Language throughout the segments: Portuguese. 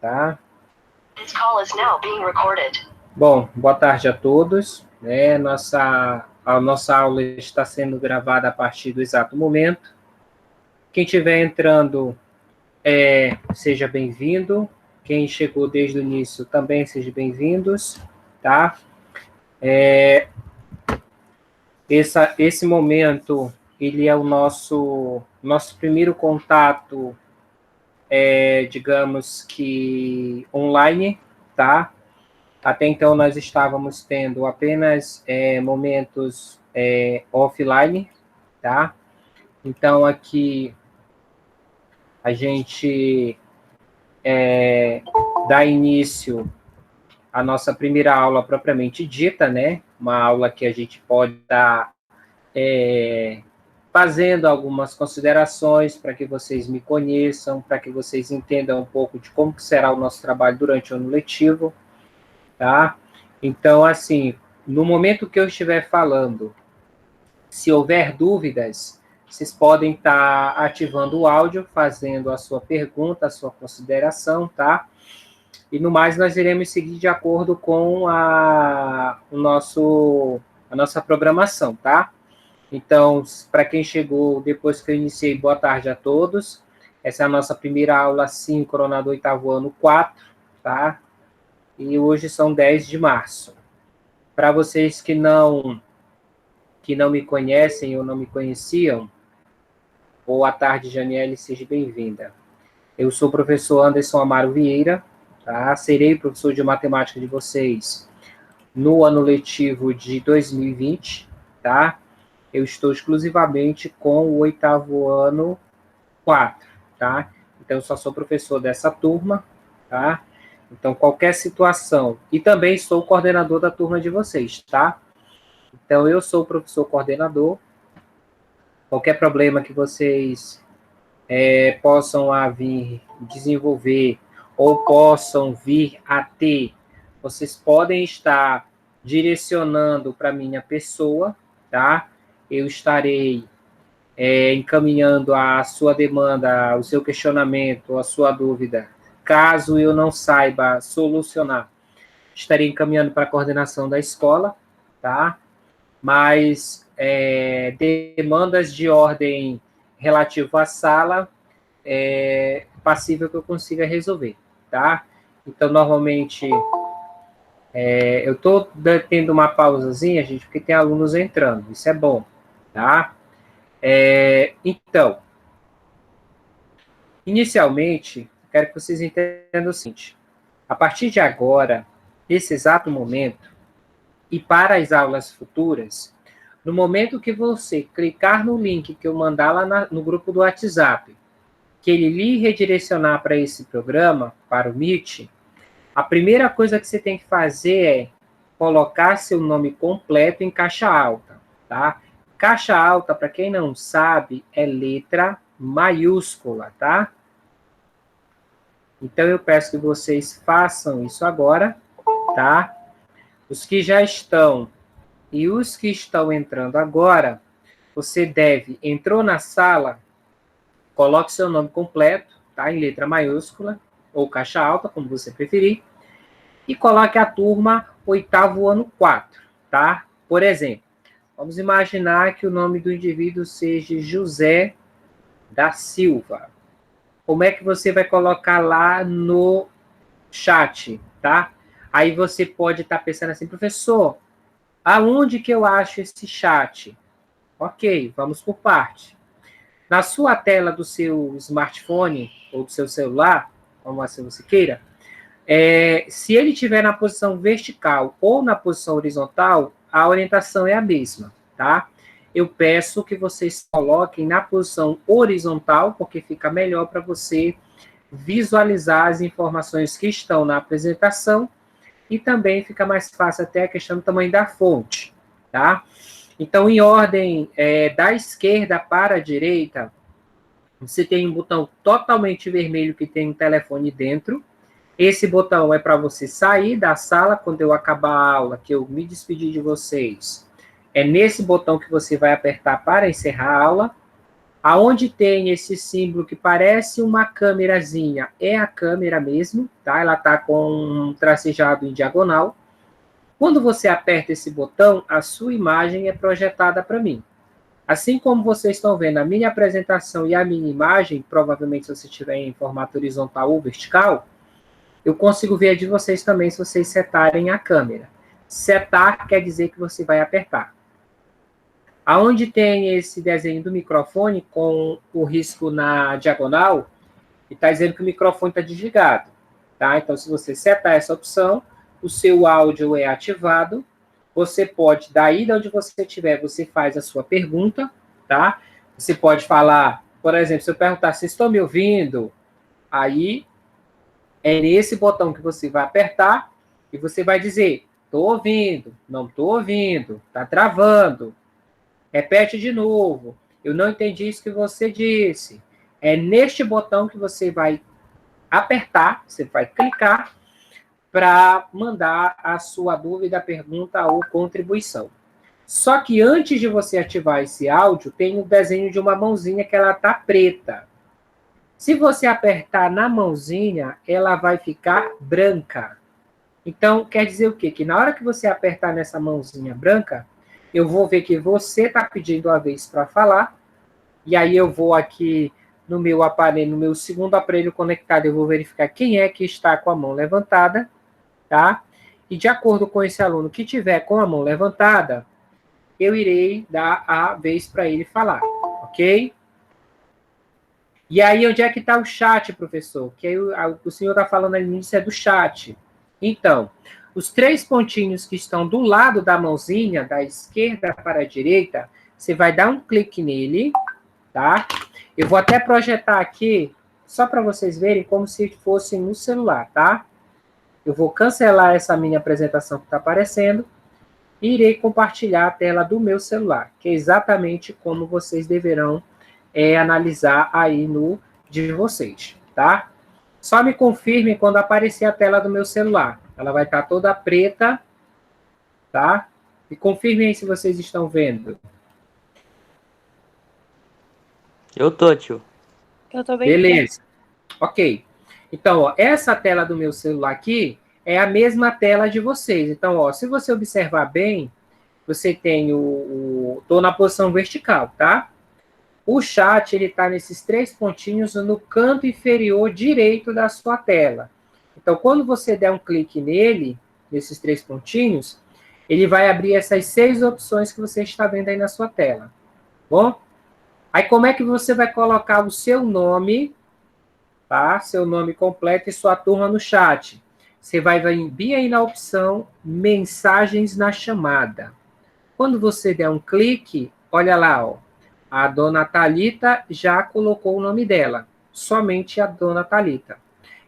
tá? Bom, boa tarde a todos. A nossa aula está sendo gravada a partir do exato momento. Quem estiver entrando, seja bem-vindo. Quem chegou desde o início também seja bem-vindos, tá? Esse momento, ele é o nosso primeiro contato, digamos que online, tá? Até então, nós estávamos tendo apenas momentos offline, tá? Então, aqui, a gente dá início à nossa primeira aula propriamente dita, né? Uma aula que a gente pode estar fazendo algumas considerações para que vocês me conheçam, para que vocês entendam um pouco de como que será o nosso trabalho durante o ano letivo, tá? Então, assim, no momento que eu estiver falando, se houver dúvidas, vocês podem estar ativando o áudio, fazendo a sua pergunta, a sua consideração, tá? E no mais, nós iremos seguir de acordo com a nossa programação, tá? Então, para quem chegou depois que eu iniciei, boa tarde a todos. Essa é a nossa primeira aula síncrona do oitavo ano 4, tá? E hoje são 10 de março. Para vocês que não me conhecem ou não me conheciam, boa tarde, Janiele, seja bem-vinda. Eu sou o professor Anderson Amaro Vieira, tá? Serei professor de matemática de vocês no ano letivo de 2020, tá? Eu estou exclusivamente com o oitavo ano 4, tá? Então, eu só sou professor dessa turma, tá? Então, qualquer situação... E também sou o coordenador da turma de vocês, tá? Então, eu sou o professor coordenador. Qualquer problema que vocês possam vir desenvolver ou possam vir a ter, vocês podem estar direcionando para a minha pessoa, tá? Eu estarei encaminhando a sua demanda, o seu questionamento, a sua dúvida. Caso eu não saiba solucionar, estarei encaminhando para a coordenação da escola, tá? Mas demandas de ordem relativo à sala, passível que eu consiga resolver, tá? Então, normalmente, eu estou tendo uma pausazinha, gente, porque tem alunos entrando, isso é bom, tá? Então, inicialmente, quero que vocês entendam o seguinte: a partir de agora, nesse exato momento, e para as aulas futuras, no momento que você clicar no link que eu mandar lá no grupo do WhatsApp, que ele lhe redirecionar para esse programa, para o Meet, a primeira coisa que você tem que fazer é colocar seu nome completo em caixa alta, tá? Caixa alta, para quem não sabe, é letra maiúscula, tá? Então, eu peço que vocês façam isso agora, tá? Os que já estão e os que estão entrando agora, você entrou na sala, coloque seu nome completo, tá? Em letra maiúscula, ou caixa alta, como você preferir, e coloque a turma oitavo ano 4, tá? Por exemplo, vamos imaginar que o nome do indivíduo seja José da Silva. Como é que você vai colocar lá no chat, tá? Aí você pode estar pensando assim, professor, aonde que eu acho esse chat? Ok, vamos por parte. Na sua tela do seu smartphone ou do seu celular, como assim você queira, se ele estiver na posição vertical ou na posição horizontal, a orientação é a mesma, tá? Eu peço que vocês coloquem na posição horizontal, porque fica melhor para você visualizar as informações que estão na apresentação e também fica mais fácil até a questão do tamanho da fonte, tá? Então, em ordem da esquerda para a direita, você tem um botão totalmente vermelho que tem um telefone dentro. Esse botão é para você sair da sala quando eu acabar a aula, que eu me despedir de vocês. É nesse botão que você vai apertar para encerrar a aula. Aonde tem esse símbolo que parece uma câmerazinha, é a câmera mesmo, tá? Ela está com um tracejado em diagonal. Quando você aperta esse botão, a sua imagem é projetada para mim. Assim como vocês estão vendo a minha apresentação e a minha imagem, provavelmente se você estiver em formato horizontal ou vertical, eu consigo ver a de vocês também se vocês setarem a câmera. Setar quer dizer que você vai apertar. Aonde tem esse desenho do microfone com o risco na diagonal, está dizendo que o microfone está desligado. Tá? Então, se você setar essa opção, o seu áudio é ativado. Você pode, daí de onde você estiver, você faz a sua pergunta. Tá? Você pode falar, por exemplo, se eu perguntar se estão me ouvindo, aí é nesse botão que você vai apertar e você vai dizer, estou ouvindo, não estou ouvindo, está travando. Repete de novo. Eu não entendi isso que você disse. É neste botão que você vai apertar, você vai clicar para mandar a sua dúvida, pergunta ou contribuição. Só que antes de você ativar esse áudio, tem um desenho de uma mãozinha que ela está preta. Se você apertar na mãozinha, ela vai ficar branca. Então, quer dizer o quê? Que na hora que você apertar nessa mãozinha branca, eu vou ver que você está pedindo a vez para falar, e aí eu vou aqui no meu aparelho, no meu segundo aparelho conectado, eu vou verificar quem é que está com a mão levantada, tá? E de acordo com esse aluno que tiver com a mão levantada, eu irei dar a vez para ele falar, ok? E aí, onde é que está o chat, professor? Que aí o senhor está falando ali no início é do chat. Então, os 3 pontinhos que estão do lado da mãozinha, da esquerda para a direita, você vai dar um clique nele, tá? Eu vou até projetar aqui, só para vocês verem como se fosse no celular, tá? Eu vou cancelar essa minha apresentação que está aparecendo e irei compartilhar a tela do meu celular, que é exatamente como vocês deverão analisar aí no de vocês, tá? Só me confirme quando aparecer a tela do meu celular. Ela vai estar toda preta, tá? Me confirmem aí se vocês estão vendo. Eu tô, tio. Eu tô bem. Beleza. Ok. Então, ó, essa tela do meu celular aqui é a mesma tela de vocês. Então, ó, se você observar bem, você tem tô na posição vertical, tá? O chat, ele está nesses 3 pontinhos no canto inferior direito da sua tela. Então, quando você der um clique nele, nesses 3 pontinhos, ele vai abrir essas 6 opções que você está vendo aí na sua tela. Bom? Aí, como é que você vai colocar o seu nome, tá? Seu nome completo e sua turma no chat. Você vai vir aí na opção Mensagens na Chamada. Quando você der um clique, olha lá, ó. A dona Thalita já colocou o nome dela. Somente a dona Thalita.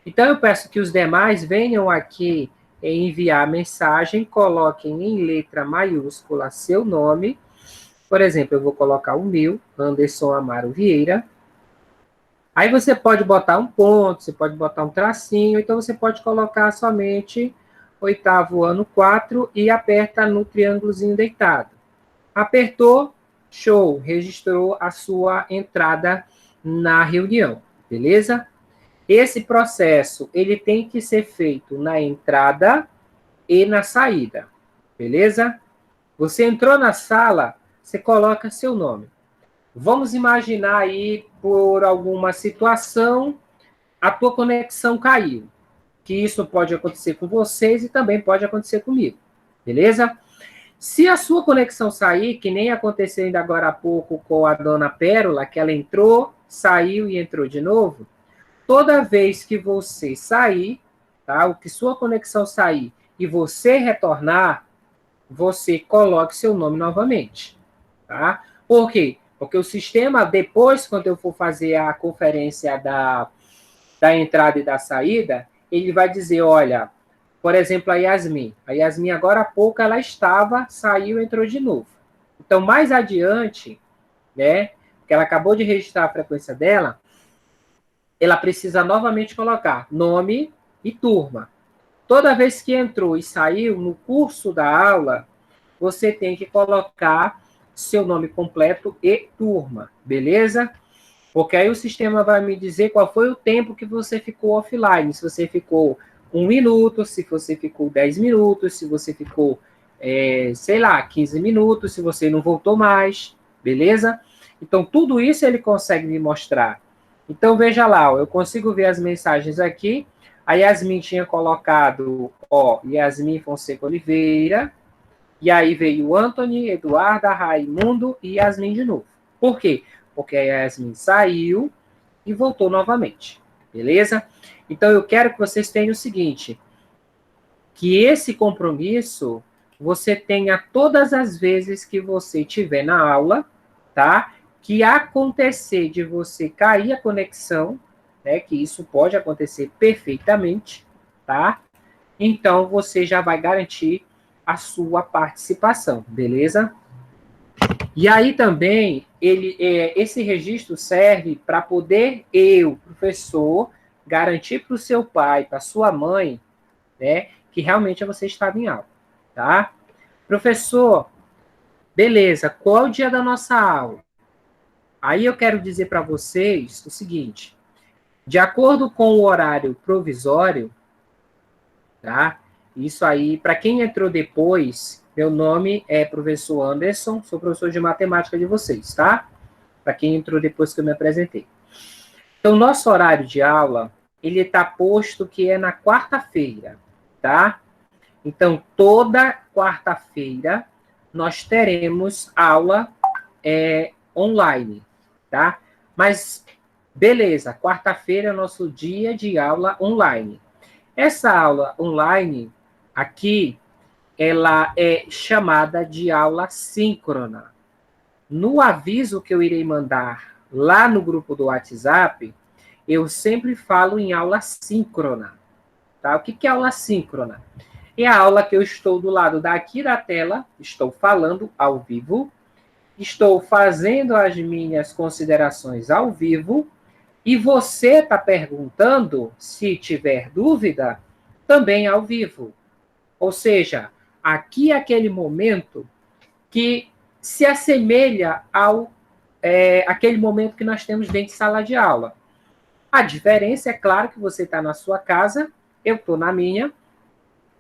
Então, eu peço que os demais venham aqui enviar mensagem, coloquem em letra maiúscula seu nome. Por exemplo, eu vou colocar o meu, Anderson Amaro Vieira. Aí você pode botar um ponto, você pode botar um tracinho, então você pode colocar somente 8º ano 4 e aperta no triângulozinho deitado. Apertou, show, registrou a sua entrada na reunião, beleza? Esse processo, ele tem que ser feito na entrada e na saída, beleza? Você entrou na sala, você coloca seu nome. Vamos imaginar aí, por alguma situação, a tua conexão caiu. Que isso pode acontecer com vocês e também pode acontecer comigo, beleza? Se a sua conexão sair, que nem aconteceu ainda agora há pouco com a dona Pérola, que ela entrou, saiu e entrou de novo, toda vez que você sair, tá? O que sua conexão sair e você retornar, você coloque seu nome novamente, tá? Por quê? Porque o sistema, depois, quando eu for fazer a conferência da entrada e da saída, ele vai dizer, olha, por exemplo, a Yasmin. A Yasmin, agora há pouco, ela estava, saiu e entrou de novo. Então, mais adiante, né, que ela acabou de registrar a frequência dela, ela precisa novamente colocar nome e turma. Toda vez que entrou e saiu, no curso da aula, você tem que colocar seu nome completo e turma, beleza? Porque aí o sistema vai me dizer qual foi o tempo que você ficou offline. Se você ficou 1 minuto, se você ficou 10 minutos, se você ficou, sei lá, 15 minutos, se você não voltou mais, beleza? Então, tudo isso ele consegue me mostrar. Então, veja lá, ó, eu consigo ver as mensagens aqui. A Yasmin tinha colocado, ó, Yasmin Fonseca Oliveira, e aí veio Anthony, Eduarda, Raimundo e Yasmin de novo. Por quê? Porque a Yasmin saiu e voltou novamente, beleza? Então, eu quero que vocês tenham o seguinte, que esse compromisso você tenha todas as vezes que você tiver na aula, tá? Que acontecer de você cair a conexão, né? Que isso pode acontecer perfeitamente, tá? Então, você já vai garantir a sua participação, beleza? E aí também, esse registro serve para poder eu, professor, garantir para o seu pai, para sua mãe, né, que realmente você estava em aula, tá? Professor, beleza, qual é o dia da nossa aula? Aí eu quero dizer para vocês o seguinte, de acordo com o horário provisório, tá? Isso aí, para quem entrou depois, meu nome é professor Anderson, sou professor de matemática de vocês, tá? Para quem entrou depois que eu me apresentei. Então, nosso horário de aula, ele está posto que é na quarta-feira, tá? Então, toda quarta-feira, nós teremos aula online, tá? Mas, beleza, quarta-feira é o nosso dia de aula online. Essa aula online, aqui, ela é chamada de aula síncrona. No aviso que eu irei mandar lá no grupo do WhatsApp, eu sempre falo em aula síncrona. Tá? O que é aula síncrona? É a aula que eu estou do lado daqui da tela, estou falando ao vivo, estou fazendo as minhas considerações ao vivo, e você está perguntando, se tiver dúvida, também ao vivo. Ou seja, aqui é aquele momento que se assemelha ao aquele momento que nós temos dentro de sala de aula. A diferença é claro que você está na sua casa, eu estou na minha,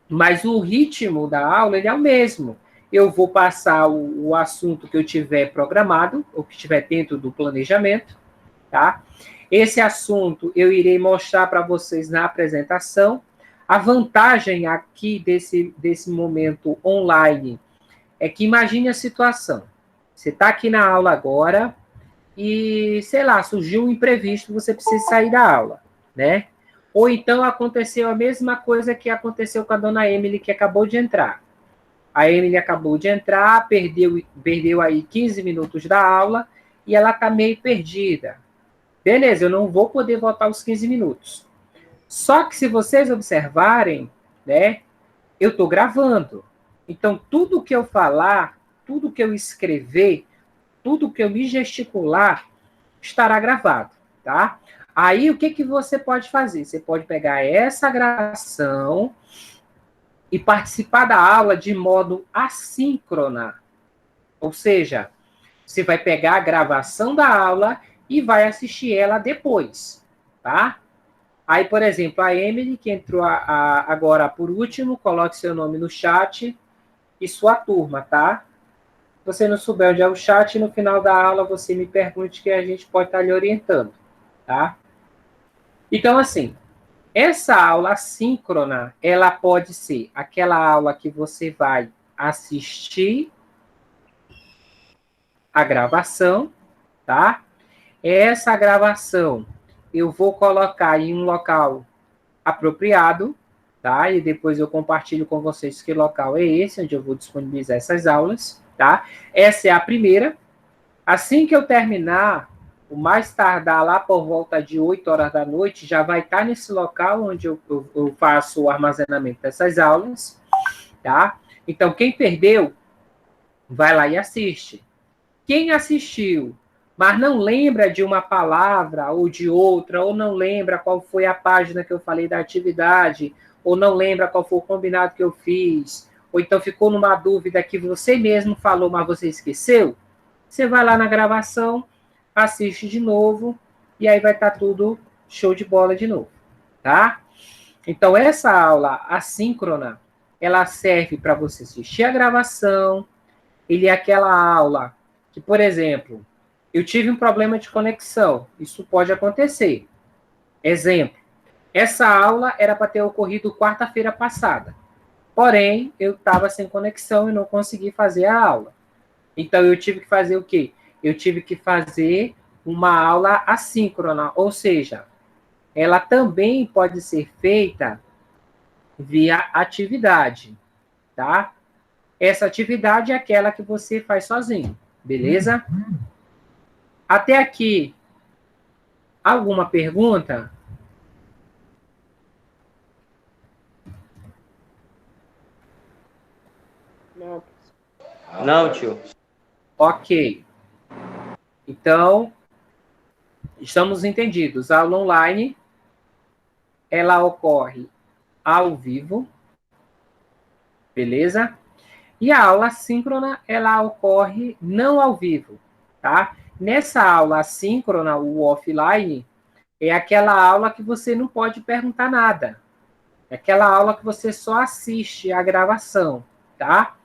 mas o ritmo da aula ele é o mesmo. Eu vou passar o assunto que eu tiver programado, ou que estiver dentro do planejamento, tá? Esse assunto eu irei mostrar para vocês na apresentação. A vantagem aqui desse momento online é que imagine a situação. Você está aqui na aula agora e, sei lá, surgiu um imprevisto, você precisa sair da aula, né? Ou então aconteceu a mesma coisa que aconteceu com a dona Emily, que acabou de entrar. A Emily acabou de entrar, perdeu aí 15 minutos da aula e ela está meio perdida. Beleza, eu não vou poder voltar os 15 minutos. Só que se vocês observarem, né, eu estou gravando. Então, tudo que eu falar, tudo que eu escrever, tudo que eu me gesticular, estará gravado, tá? Aí, o que você pode fazer? Você pode pegar essa gravação e participar da aula de modo assíncrona. Ou seja, você vai pegar a gravação da aula e vai assistir ela depois, tá? Aí, por exemplo, a Emily, que entrou agora por último, coloque seu nome no chat e sua turma, tá? Se você não souber onde é o chat, no final da aula você me pergunte que a gente pode estar lhe orientando, tá? Então, assim, essa aula síncrona, ela pode ser aquela aula que você vai assistir a gravação, tá? Essa gravação eu vou colocar em um local apropriado, tá? E depois eu compartilho com vocês que local é esse, onde eu vou disponibilizar essas aulas, tá? Essa é a primeira. Assim que eu terminar, o mais tardar lá por volta de 8 horas da noite, já vai estar nesse local onde eu faço o armazenamento dessas aulas, tá? Então, quem perdeu, vai lá e assiste. Quem assistiu, mas não lembra de uma palavra ou de outra, ou não lembra qual foi a página que eu falei da atividade, ou não lembra qual foi o combinado que eu fiz, ou então ficou numa dúvida que você mesmo falou, mas você esqueceu, você vai lá na gravação, assiste de novo, e aí vai estar tudo show de bola de novo, tá? Então, essa aula assíncrona, ela serve para você assistir a gravação. Ele é aquela aula que, por exemplo, eu tive um problema de conexão. Isso pode acontecer. Exemplo, essa aula era para ter ocorrido quarta-feira passada. Porém, eu estava sem conexão e não consegui fazer a aula. Então, eu tive que fazer o quê? Eu tive que fazer uma aula assíncrona, ou seja, ela também pode ser feita via atividade, tá? Essa atividade é aquela que você faz sozinho, beleza? Até aqui, alguma pergunta? Não, tio. Ok. Então, estamos entendidos. A aula online, ela ocorre ao vivo, beleza? E a aula síncrona, ela ocorre não ao vivo, tá? Nessa aula síncrona, o offline, é aquela aula que você não pode perguntar nada. É aquela aula que você só assiste a gravação, tá?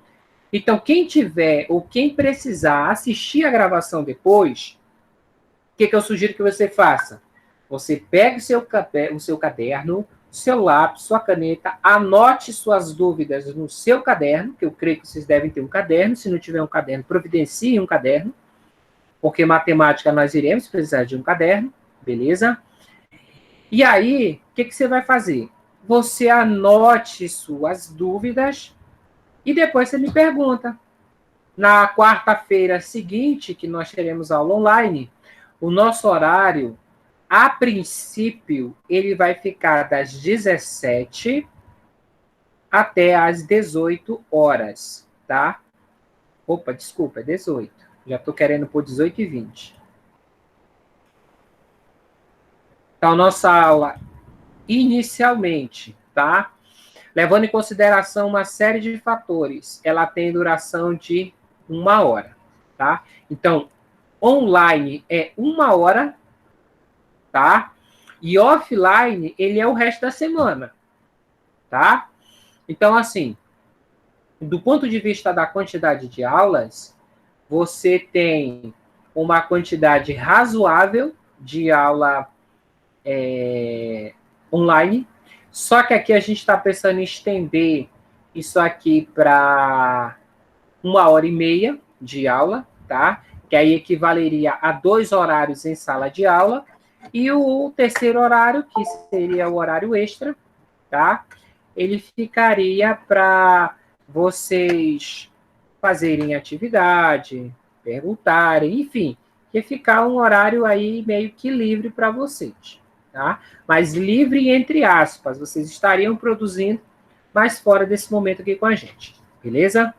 Então, quem tiver ou quem precisar assistir a gravação depois, o que eu sugiro que você faça? Você pegue o seu caderno, seu lápis, sua caneta, anote suas dúvidas no seu caderno, que eu creio que vocês devem ter um caderno. Se não tiver um caderno, providencie um caderno, porque matemática nós iremos precisar de um caderno, beleza? E aí, o que você vai fazer? Você anote suas dúvidas e depois você me pergunta. Na quarta-feira seguinte, que nós teremos aula online, o nosso horário, a princípio, ele vai ficar das 17 até as 18 horas, tá? Opa, desculpa, é 18. Já estou querendo pôr 18h20. Então, nossa aula, inicialmente, tá? Levando em consideração uma série de fatores, ela tem duração de 1 hora, tá? Então, online é 1 hora, tá? E offline, ele é o resto da semana, tá? Então, assim, do ponto de vista da quantidade de aulas, você tem uma quantidade razoável de aula online, só que aqui a gente está pensando em estender isso aqui para 1 hora e meia de aula, tá? Que aí equivaleria a 2 horários em sala de aula, e o terceiro horário, que seria o horário extra, tá? Ele ficaria para vocês fazerem atividade, perguntarem, enfim, que ficar um horário aí meio que livre para vocês, tá? Mas livre entre aspas, vocês estariam produzindo, mas fora desse momento aqui com a gente, beleza?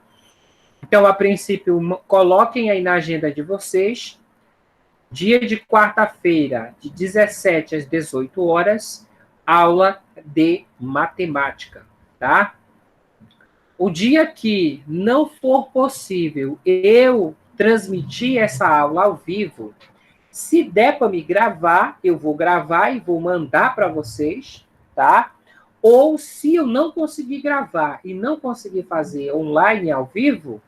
Então, a princípio, coloquem aí na agenda de vocês, dia de quarta-feira, de 17 às 18 horas, aula de matemática, tá? O dia que não for possível eu transmitir essa aula ao vivo, se der para me gravar, eu vou gravar e vou mandar para vocês, tá? Ou se eu não conseguir gravar e não conseguir fazer online ao vivo,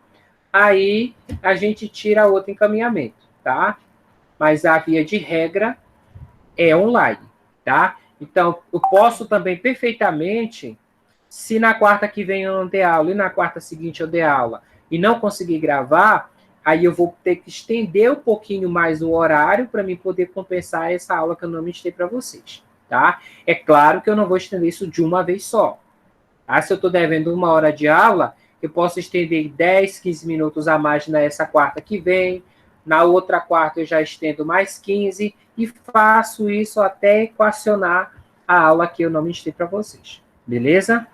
aí a gente tira outro encaminhamento, tá? Mas a via de regra é online, tá? Então, eu posso também perfeitamente, se na quarta que vem eu não der aula e na quarta seguinte eu der aula e não conseguir gravar, aí eu vou ter que estender um pouquinho mais o horário para mim poder compensar essa aula que eu não ministrei para vocês, tá? É claro que eu não vou estender isso de uma vez só. Tá? Se eu estou devendo 1 hora de aula, eu posso estender 10, 15 minutos a mais nessa quarta que vem, na outra quarta eu já estendo mais 15 e faço isso até equacionar a aula que eu não ministrei para vocês. Beleza?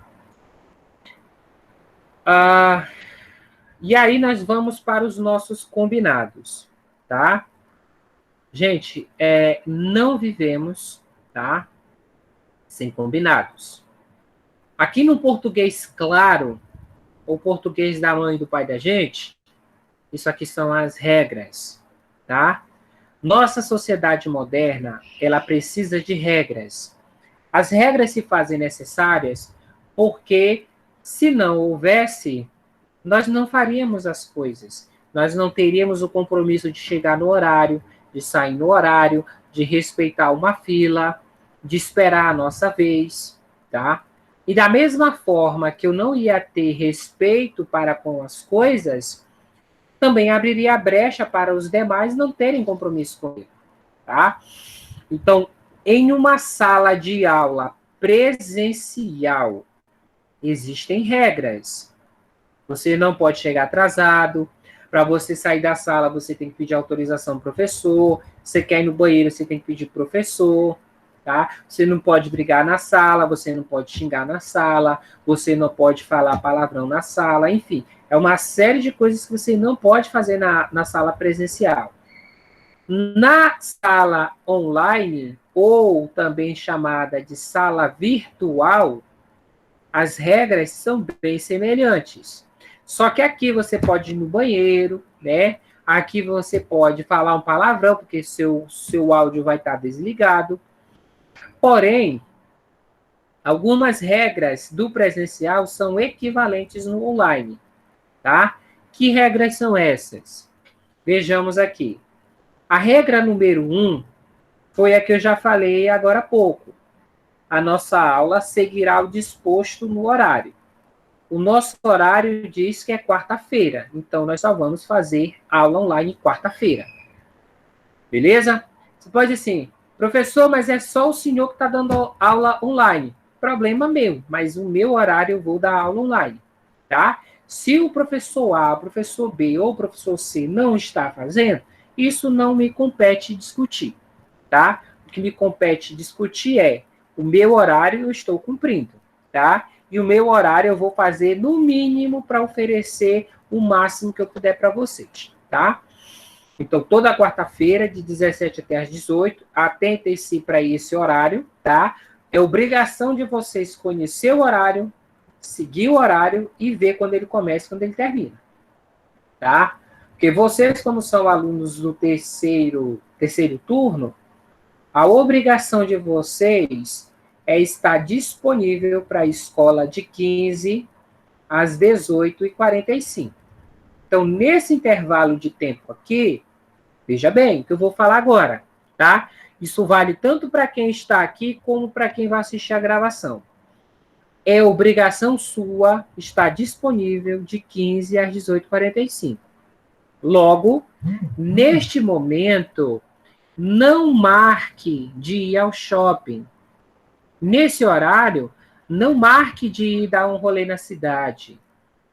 E aí nós vamos para os nossos combinados, tá? Gente, não vivemos, tá? Sem combinados. Aqui no português claro, ou português da mãe e do pai da gente, isso aqui são as regras, tá? Nossa sociedade moderna, ela precisa de regras. As regras se fazem necessárias porque, se não houvesse, nós não faríamos as coisas. Nós não teríamos o compromisso de chegar no horário, de sair no horário, de respeitar uma fila, de esperar a nossa vez, tá? E da mesma forma que eu não ia ter respeito para com as coisas, também abriria a brecha para os demais não terem compromisso comigo, tá? Então, em uma sala de aula presencial, existem regras. Você não pode chegar atrasado. Para você sair da sala, você tem que pedir autorização do professor. Você quer ir no banheiro, você tem que pedir pro professor. Tá? Você não pode brigar na sala, você não pode xingar na sala, você não pode falar palavrão na sala, enfim. É uma série de coisas que você não pode fazer na sala presencial. Na sala online, ou também chamada de sala virtual, as regras são bem semelhantes. Só que aqui você pode ir no banheiro, né? Aqui você pode falar um palavrão, porque seu áudio vai estar desligado. Porém, algumas regras do presencial são equivalentes no online, tá? Que regras são essas? Vejamos aqui. A regra número 1 foi a que eu já falei agora há pouco. A nossa aula seguirá o disposto no horário. O nosso horário diz que é quarta-feira, então nós só vamos fazer aula online quarta-feira. Beleza? Você pode dizer assim, professor, mas é só o senhor que está dando aula online. Problema meu, mas o meu horário eu vou dar aula online, tá? Se o professor A, o professor B ou o professor C não está fazendo, isso não me compete discutir, tá? O que me compete discutir é o meu horário eu estou cumprindo, tá? E o meu horário eu vou fazer no mínimo para oferecer o máximo que eu puder para vocês, tá? Então, toda quarta-feira, de 17 até às 18, atentem-se para esse horário, tá? É obrigação de vocês conhecer o horário, seguir o horário e ver quando ele começa e quando ele termina, tá? Porque vocês, como são alunos do terceiro turno, a obrigação de vocês é estar disponível para a escola de 15 às 18h45. Então, nesse intervalo de tempo aqui, veja bem o que eu vou falar agora, tá? Isso vale tanto para quem está aqui como para quem vai assistir a gravação. É obrigação sua estar disponível de 15 às 18h45. Logo, neste momento, não marque de ir ao shopping. Nesse horário, não marque de ir dar um rolê na cidade.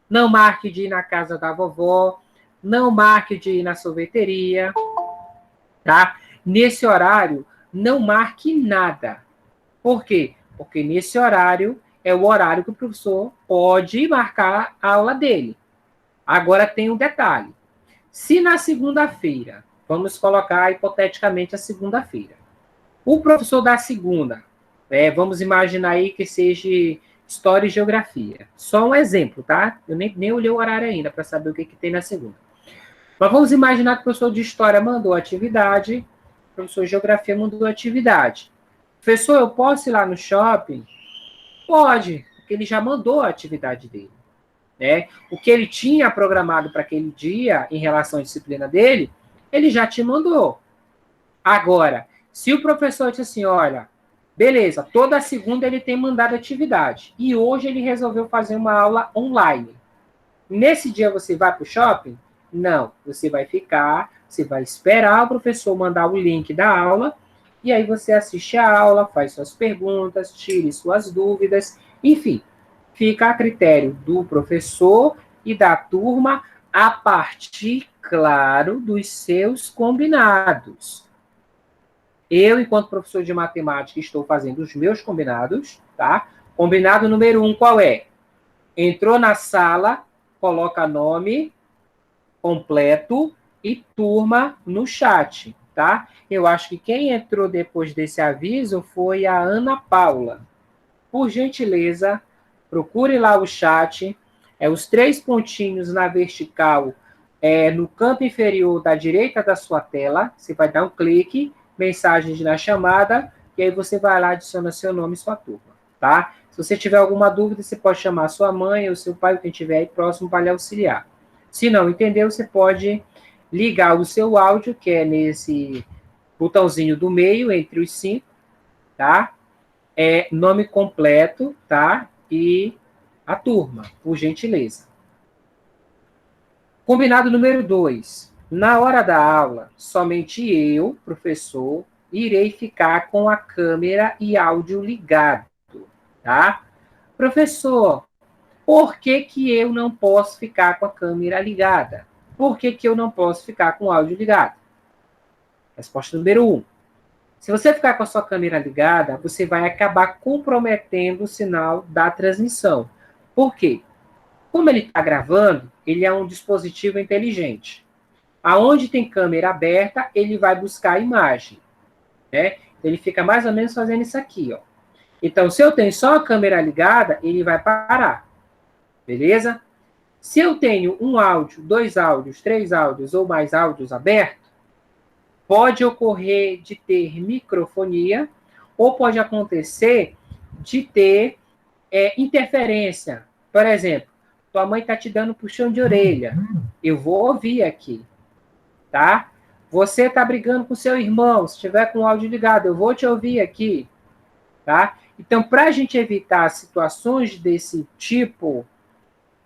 Não marque de ir na casa da vovó. Não marque de ir na sorveteria. Tá? Nesse horário, não marque nada. Por quê? Porque nesse horário é o horário que o professor pode marcar a aula dele. Agora tem um detalhe. Se na segunda-feira, vamos colocar hipoteticamente a segunda-feira, o professor da segunda, vamos imaginar aí que seja História e Geografia. Só um exemplo, tá? Eu nem olhei o horário ainda para saber o que tem na segunda. Mas vamos imaginar que o professor de História mandou atividade, o professor de Geografia mandou atividade. Professor, eu posso ir lá no shopping? Pode, porque ele já mandou a atividade dele. Né? O que ele tinha programado para aquele dia, em relação à disciplina dele, ele já te mandou. Agora, se o professor disse assim, olha, beleza, toda segunda ele tem mandado atividade, e hoje ele resolveu fazer uma aula online. Nesse dia você vai para o shopping? Não, você vai ficar, você vai esperar o professor mandar o link da aula, e aí você assiste a aula, faz suas perguntas, tire suas dúvidas, enfim, fica a critério do professor e da turma a partir, claro, dos seus combinados. Eu, enquanto professor de matemática, estou fazendo os meus combinados, tá? Combinado número 1, qual é? Entrou na sala, coloca nome completo e turma no chat, tá? Eu acho que quem entrou depois desse aviso foi a Ana Paula. Por gentileza, procure lá o chat, os 3 pontinhos na vertical no canto inferior da direita da sua tela, você vai dar um clique, mensagens na chamada, e aí você vai lá, adiciona seu nome e sua turma, tá? Se você tiver alguma dúvida, você pode chamar sua mãe ou seu pai, ou quem estiver aí próximo, para lhe auxiliar. Se não entendeu, você pode ligar o seu áudio, que é nesse botãozinho do meio, entre os 5, tá? Nome completo, tá? E a turma, por gentileza. Combinado número 2. Na hora da aula, somente eu, professor, irei ficar com a câmera e áudio ligado, tá? Professor, por que que eu não posso ficar com a câmera ligada? Por que que eu não posso ficar com o áudio ligado? Resposta número 1. Se você ficar com a sua câmera ligada, você vai acabar comprometendo o sinal da transmissão. Por quê? Como ele está gravando, ele é um dispositivo inteligente. Aonde tem câmera aberta, ele vai buscar a imagem, né? Ele fica mais ou menos fazendo isso aqui, ó. Então, se eu tenho só a câmera ligada, ele vai parar, beleza? Se eu tenho um áudio, 2 áudios, 3 áudios ou mais áudios abertos, pode ocorrer de ter microfonia ou pode acontecer de ter interferência. Por exemplo, tua mãe está te dando puxão de orelha. Eu vou ouvir aqui, tá? Você está brigando com seu irmão, se estiver com o áudio ligado, eu vou te ouvir aqui, tá? Então, para a gente evitar situações desse tipo,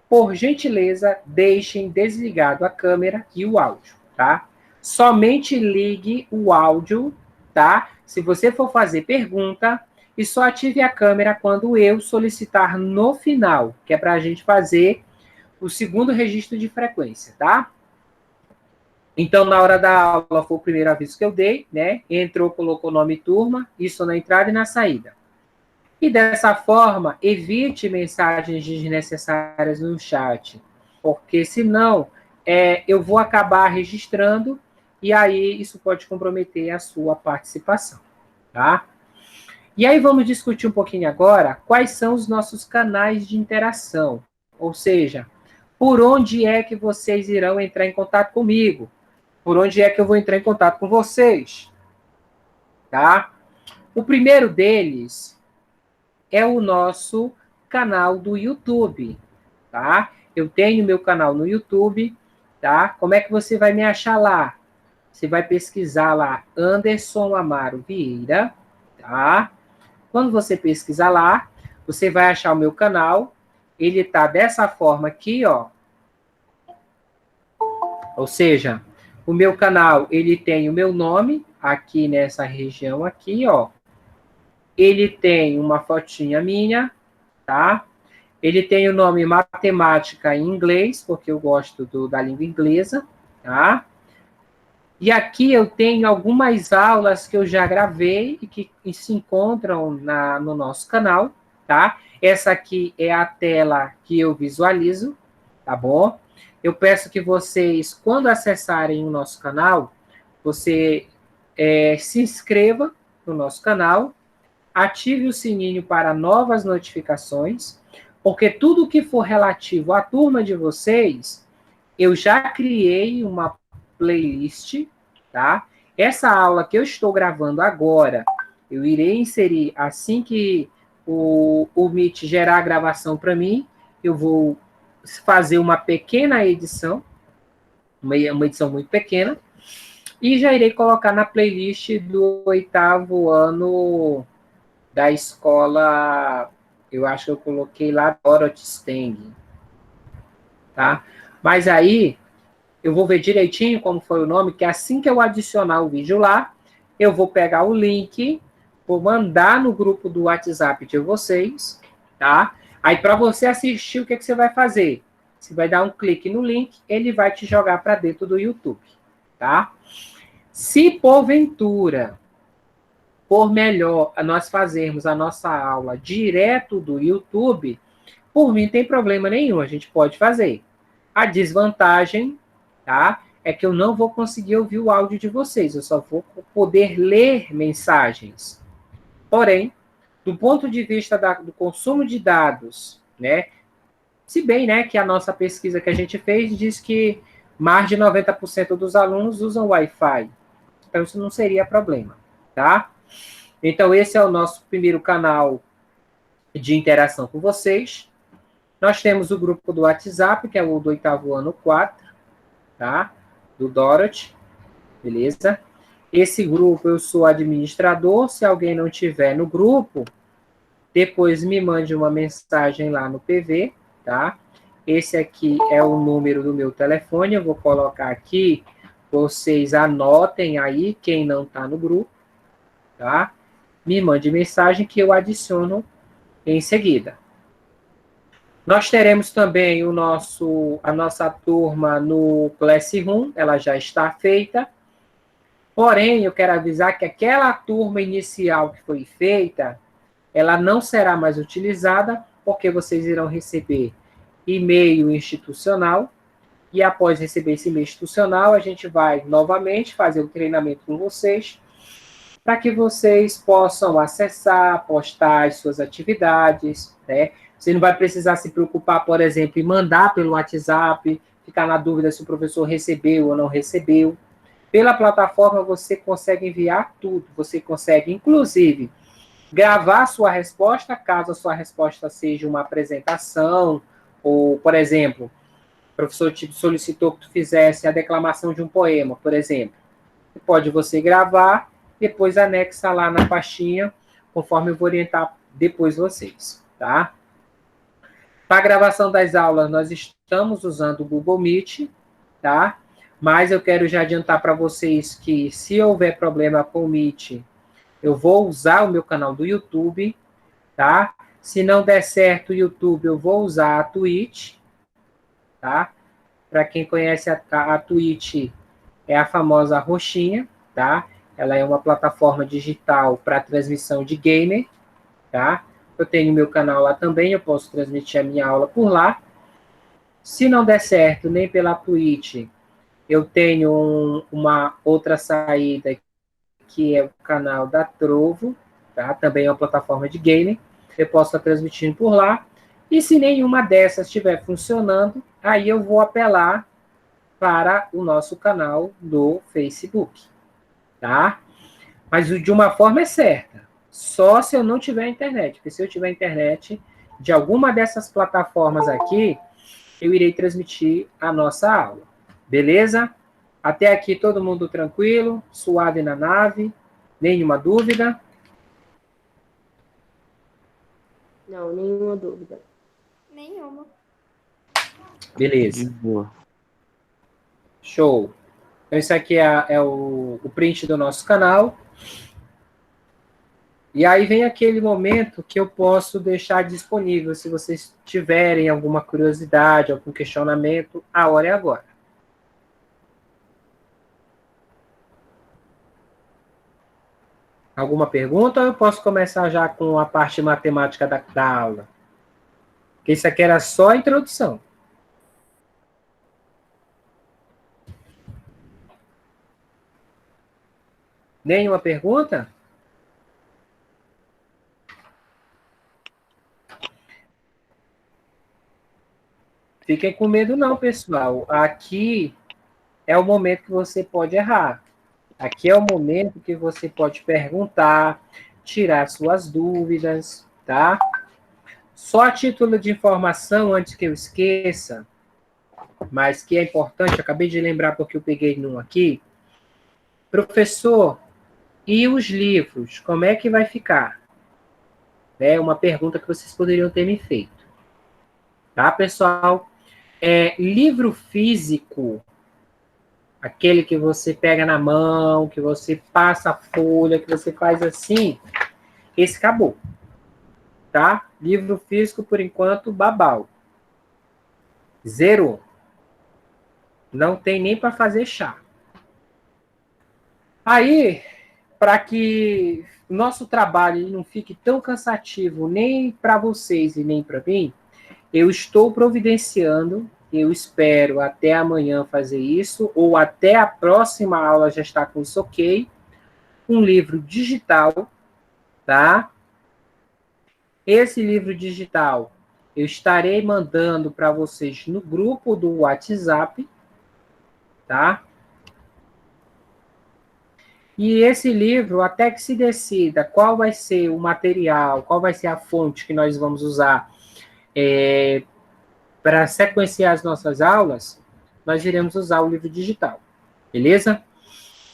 por gentileza, deixem desligado a câmera e o áudio, tá? Somente ligue o áudio, tá? Se você for fazer pergunta, e só ative a câmera quando eu solicitar no final, que é para a gente fazer o segundo registro de frequência, tá? Então, na hora da aula, foi o primeiro aviso que eu dei, né? Entrou, colocou nome e turma, isso na entrada e na saída. E dessa forma, evite mensagens desnecessárias no chat, porque senão eu vou acabar registrando e aí isso pode comprometer a sua participação, tá? E aí vamos discutir um pouquinho agora quais são os nossos canais de interação, ou seja, por onde é que vocês irão entrar em contato comigo, por onde é que eu vou entrar em contato com vocês, tá? O primeiro deles é o nosso canal do YouTube, tá? Eu tenho meu canal no YouTube, tá? Como é que você vai me achar lá? Você vai pesquisar lá Anderson Amaro Vieira, tá? Quando você pesquisar lá, você vai achar o meu canal. Ele tá dessa forma aqui, ó. Ou seja, o meu canal, ele tem o meu nome aqui nessa região aqui, ó. Ele tem uma fotinha minha, tá? Ele tem o nome Matemática em inglês, porque eu gosto da língua inglesa, tá? E aqui eu tenho algumas aulas que eu já gravei e que se encontram no nosso canal, tá? Essa aqui é a tela que eu visualizo, tá bom? Eu peço que vocês, quando acessarem o nosso canal, você se inscreva no nosso canal, ative o sininho para novas notificações, porque tudo que for relativo à turma de vocês, eu já criei uma playlist, tá? Essa aula que eu estou gravando agora, eu irei inserir assim que o Meet gerar a gravação para mim, eu vou fazer uma pequena edição, uma edição muito pequena, e já irei colocar na playlist do 8º ano da escola, eu acho que eu coloquei lá Dorothy Steng, tá? Mas aí, eu vou ver direitinho como foi o nome, que assim que eu adicionar o vídeo lá, eu vou pegar o link, vou mandar no grupo do WhatsApp de vocês, tá? Aí, para você assistir, o que você vai fazer? Você vai dar um clique no link, ele vai te jogar para dentro do YouTube, tá? Se porventura por melhor nós fazermos a nossa aula direto do YouTube, por mim não tem problema nenhum, a gente pode fazer. A desvantagem, tá, é que eu não vou conseguir ouvir o áudio de vocês, eu só vou poder ler mensagens. Porém, do ponto de vista do consumo de dados, né, se bem, né, que a nossa pesquisa que a gente fez diz que mais de 90% dos alunos usam Wi-Fi. Então, isso não seria problema, tá? Então, esse é o nosso primeiro canal de interação com vocês. Nós temos o grupo do WhatsApp, que é o do 8º ano 4, tá? Do Dorothy, beleza? Esse grupo eu sou administrador. Se alguém não tiver no grupo, depois me mande uma mensagem lá no PV, tá? Esse aqui é o número do meu telefone, eu vou colocar aqui, vocês anotem aí, quem não está no grupo, tá? Me mande mensagem que eu adiciono em seguida. Nós teremos também a nossa turma no Classroom, ela já está feita. Porém, eu quero avisar que aquela turma inicial que foi feita, ela não será mais utilizada, porque vocês irão receber e-mail institucional, e após receber esse e-mail institucional, a gente vai novamente fazer o treinamento com vocês, para que vocês possam acessar, postar as suas atividades, né? Você não vai precisar se preocupar, por exemplo, em mandar pelo WhatsApp, ficar na dúvida se o professor recebeu ou não recebeu. Pela plataforma, você consegue enviar tudo. Você consegue, inclusive, gravar sua resposta, caso a sua resposta seja uma apresentação, ou, por exemplo, o professor te solicitou que tu fizesse a declamação de um poema, por exemplo. Pode você gravar, depois anexa lá na pastinha, conforme eu vou orientar depois vocês, tá? Para a gravação das aulas, nós estamos usando o Google Meet, tá? Mas eu quero já adiantar para vocês que, se houver problema com o Meet, eu vou usar o meu canal do YouTube, tá? Se não der certo o YouTube, eu vou usar a Twitch, tá? Para quem conhece a Twitch, é a famosa roxinha, tá? Ela é uma plataforma digital para transmissão de gamer, tá? Eu tenho meu canal lá também, eu posso transmitir a minha aula por lá. Se não der certo nem pela Twitch, eu tenho uma outra saída, que é o canal da Trovo, tá? Também é uma plataforma de gaming. Eu posso estar transmitindo por lá. E se nenhuma dessas estiver funcionando, aí eu vou apelar para o nosso canal do Facebook, tá? Mas de uma forma é certa, só se eu não tiver internet, porque se eu tiver internet de alguma dessas plataformas aqui, eu irei transmitir a nossa aula, beleza? Até aqui todo mundo tranquilo, suave na nave, nenhuma dúvida? Não, nenhuma dúvida. Nenhuma. Beleza. Boa. Show. Então, isso aqui é o print do nosso canal. E aí vem aquele momento que eu posso deixar disponível. Se vocês tiverem alguma curiosidade, algum questionamento, a hora é agora. Alguma pergunta ou eu posso começar já com a parte matemática da aula? Porque isso aqui era só a introdução. Nenhuma pergunta? Fiquem com medo não, pessoal. Aqui é o momento que você pode errar. Aqui é o momento que você pode perguntar, tirar suas dúvidas, tá? Só a título de informação, antes que eu esqueça, mas que é importante, acabei de lembrar porque eu peguei num aqui. Professor, e os livros, como é que vai ficar? É uma pergunta que vocês poderiam ter me feito. Tá, pessoal? Livro físico, aquele que você pega na mão, que você passa a folha, que você faz assim, esse acabou. Tá? Livro físico, por enquanto, babau. Zero. Não tem nem para fazer chá. Aí, para que o nosso trabalho não fique tão cansativo nem para vocês e nem para mim, eu estou providenciando, eu espero até amanhã fazer isso, ou até a próxima aula já estar com isso ok, um livro digital, tá? Esse livro digital eu estarei mandando para vocês no grupo do WhatsApp, tá? E esse livro, até que se decida qual vai ser o material, qual vai ser a fonte que nós vamos usar para sequenciar as nossas aulas, nós iremos usar o livro digital, beleza?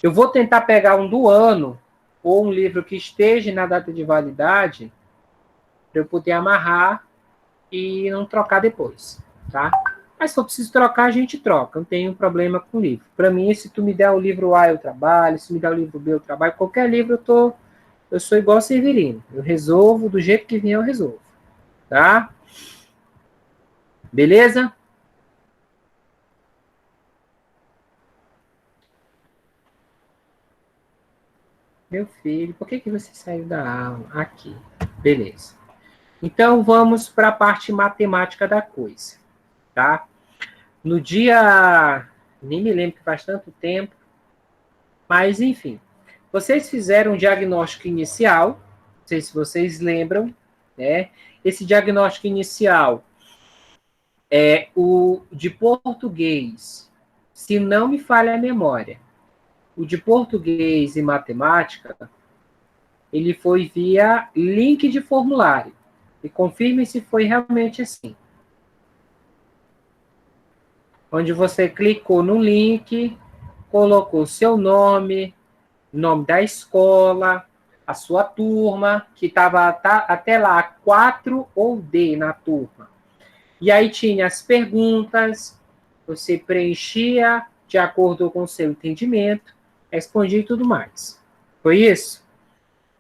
Eu vou tentar pegar um do ano, ou um livro que esteja na data de validade, para eu poder amarrar e não trocar depois, tá? Mas se for preciso trocar, a gente troca. Não tenho problema com o livro. Para mim, se tu me der o livro A, eu trabalho. Se me der o livro B, eu trabalho. Qualquer livro, eu sou igual Severino. Eu resolvo do jeito que vier, eu resolvo. Tá? Beleza? Meu filho, por que você saiu da aula? Aqui. Beleza. Então, vamos para a parte matemática da coisa. Tá? No dia... Nem me lembro que faz tanto tempo. Mas, enfim. Vocês fizeram um diagnóstico inicial. Não sei se vocês lembram. Né? Esse diagnóstico inicial é o de português. Se não me falha a memória. O de português e matemática, ele foi via link de formulário. E confirme se foi realmente assim. Onde você clicou no link, colocou seu nome, nome da escola, a sua turma, que estava até lá 4 ou D na turma. E aí tinha as perguntas, você preenchia de acordo com o seu entendimento, respondia e tudo mais. Foi isso?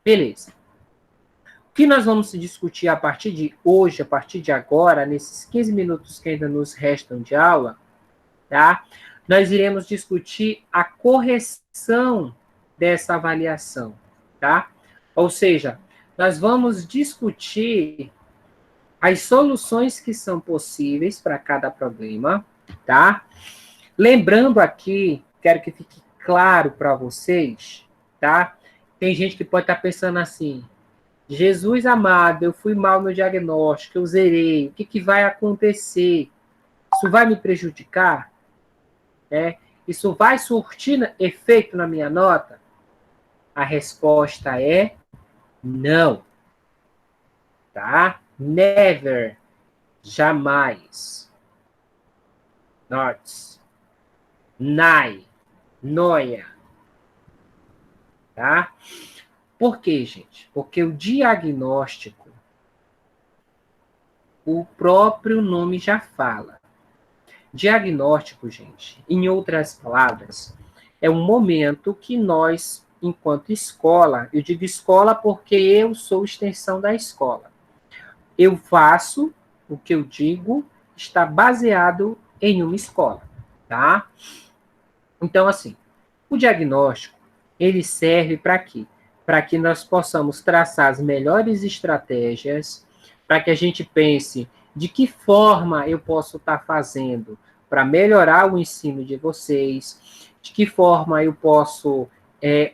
Beleza. O que nós vamos discutir a partir de hoje, a partir de agora, nesses 15 minutos que ainda nos restam de aula, tá? Nós iremos discutir a correção dessa avaliação, tá? Ou seja, nós vamos discutir as soluções que são possíveis para cada problema, tá? Lembrando aqui, quero que fique claro para vocês, tá? Tem gente que pode estar pensando assim, Jesus amado, eu fui mal no diagnóstico, eu zerei, o que vai acontecer? Isso vai me prejudicar? Isso vai surtir efeito na minha nota? A resposta é não. Tá? Never. Jamais. Not. Nai. Noia. Tá? Por quê, gente? Porque o diagnóstico, o próprio nome já fala. Diagnóstico, gente, em outras palavras, é um momento que nós, enquanto escola, eu digo escola porque eu sou extensão da escola. Eu faço o que eu digo, está baseado em uma escola, tá? Então, assim, o diagnóstico, ele serve para quê? Para que nós possamos traçar as melhores estratégias, para que a gente pense de que forma eu posso estar fazendo para melhorar o ensino de vocês, de que forma eu posso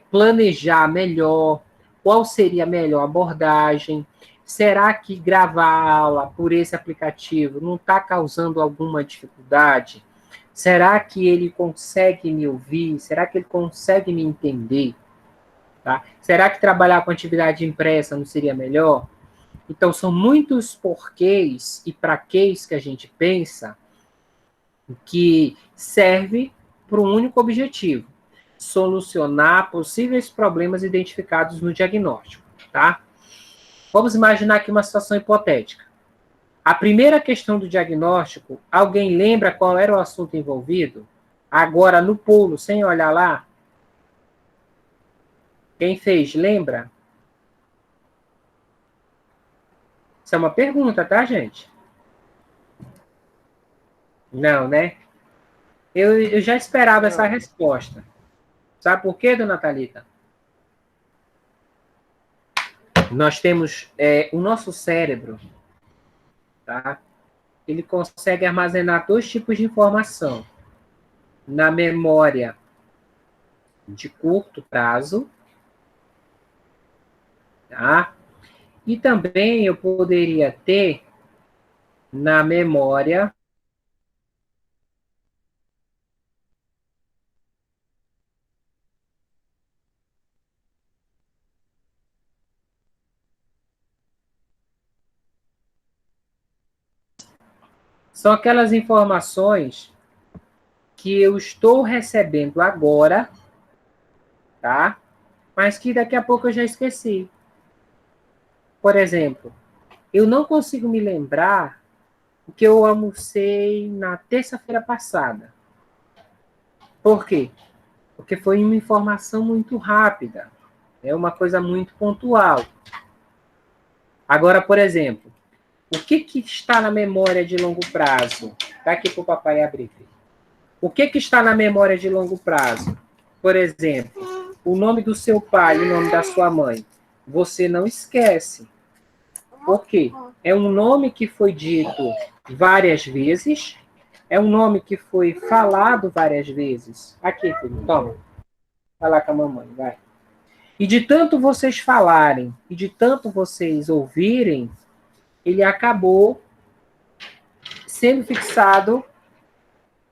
planejar melhor, qual seria a melhor abordagem, será que gravar a aula por esse aplicativo não está causando alguma dificuldade? Será que ele consegue me ouvir? Será que ele consegue me entender? Tá? Será que trabalhar com atividade impressa não seria melhor? Então, são muitos porquês e praquês que a gente pensa que serve para um único objetivo: solucionar possíveis problemas identificados no diagnóstico. Tá? Vamos imaginar aqui uma situação hipotética. A primeira questão do diagnóstico, alguém lembra qual era o assunto envolvido? Agora, no pulo, sem olhar lá? Quem fez, lembra? Isso é uma pergunta, tá, gente? Não, né? Eu já esperava essa resposta. Sabe por quê, dona Thalita? Nós temos o nosso cérebro, tá? Ele consegue armazenar 2 tipos de informação. Na memória de curto prazo, tá? E também eu poderia ter na memória São aquelas informações que eu estou recebendo agora, tá? Mas que daqui a pouco eu já esqueci. Por exemplo, eu não consigo me lembrar o que eu almocei na terça-feira passada. Por quê? Porque foi uma informação muito rápida, é uma coisa muito pontual. Agora, por exemplo, o que está na memória de longo prazo? Está aqui para o papai abrir. O que está na memória de longo prazo? Por exemplo, o nome do seu pai e o nome da sua mãe. Você não esquece. Por quê? É um nome que foi dito várias vezes, é um nome que foi falado várias vezes. Aqui, filho, toma. Vai lá com a mamãe, vai. E de tanto vocês falarem, e de tanto vocês ouvirem, ele acabou sendo fixado